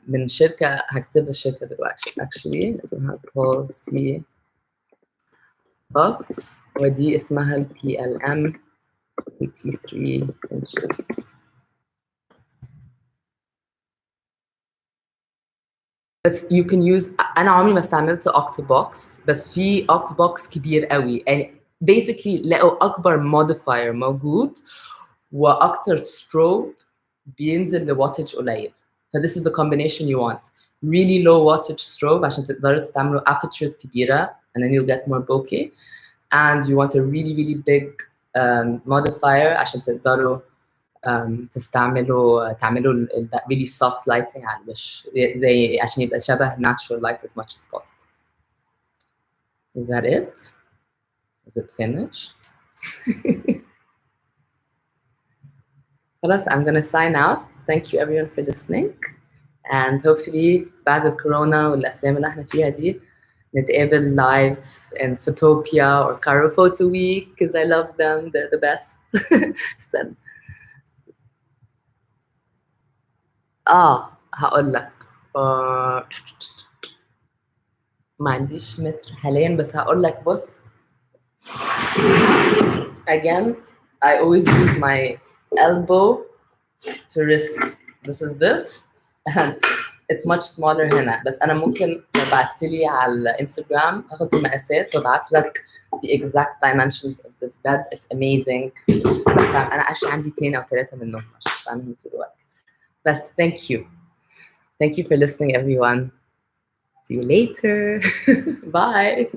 من شركة. هكتب الشركة دلوقتي actually اسمها policy buff، ودي اسمها ال PLM 83 inches. بس you can use. انا عمري ما استعملت اوكتوبوكس، بس في اوكتوبوكس كبير قوي يعني basically لقوا اكبر modifier موجود واكتر strobe بينزل لواتج قليل. ف this is the combination you want. Really low wattage strobe عشان تقدروا تستعملوا apertures كبيرة and then you'll get more bokeh. And you want a really big modifier عشان تقدروا تعملوا really soft lighting على الوش، زي عشان يبقى شبه natural light as much as possible. Is that it? Is it finished? خلاص I'm gonna sign out. Thank you everyone for listening. And hopefully بعد الكورونا والأفلام اللي احنا فيها دي نتقابل live in Photopia or Cairo Photo Week because I love them. They're the best. هقول لك ما عنديش متر حاليا، بس هقول لك بص. Again, I always use my elbow to wrist. This is this and it's much smaller هنا. بس أنا ممكن ابعت لي على الانستغرام هاخد المقاسات وابعت لك the exact dimensions of this bed. It's amazing. بس أنا actually عندي 2 أو 3 منهم عشان استعملهم طول الوقت. بس thank you. Thank you for listening everyone. See you later. Bye.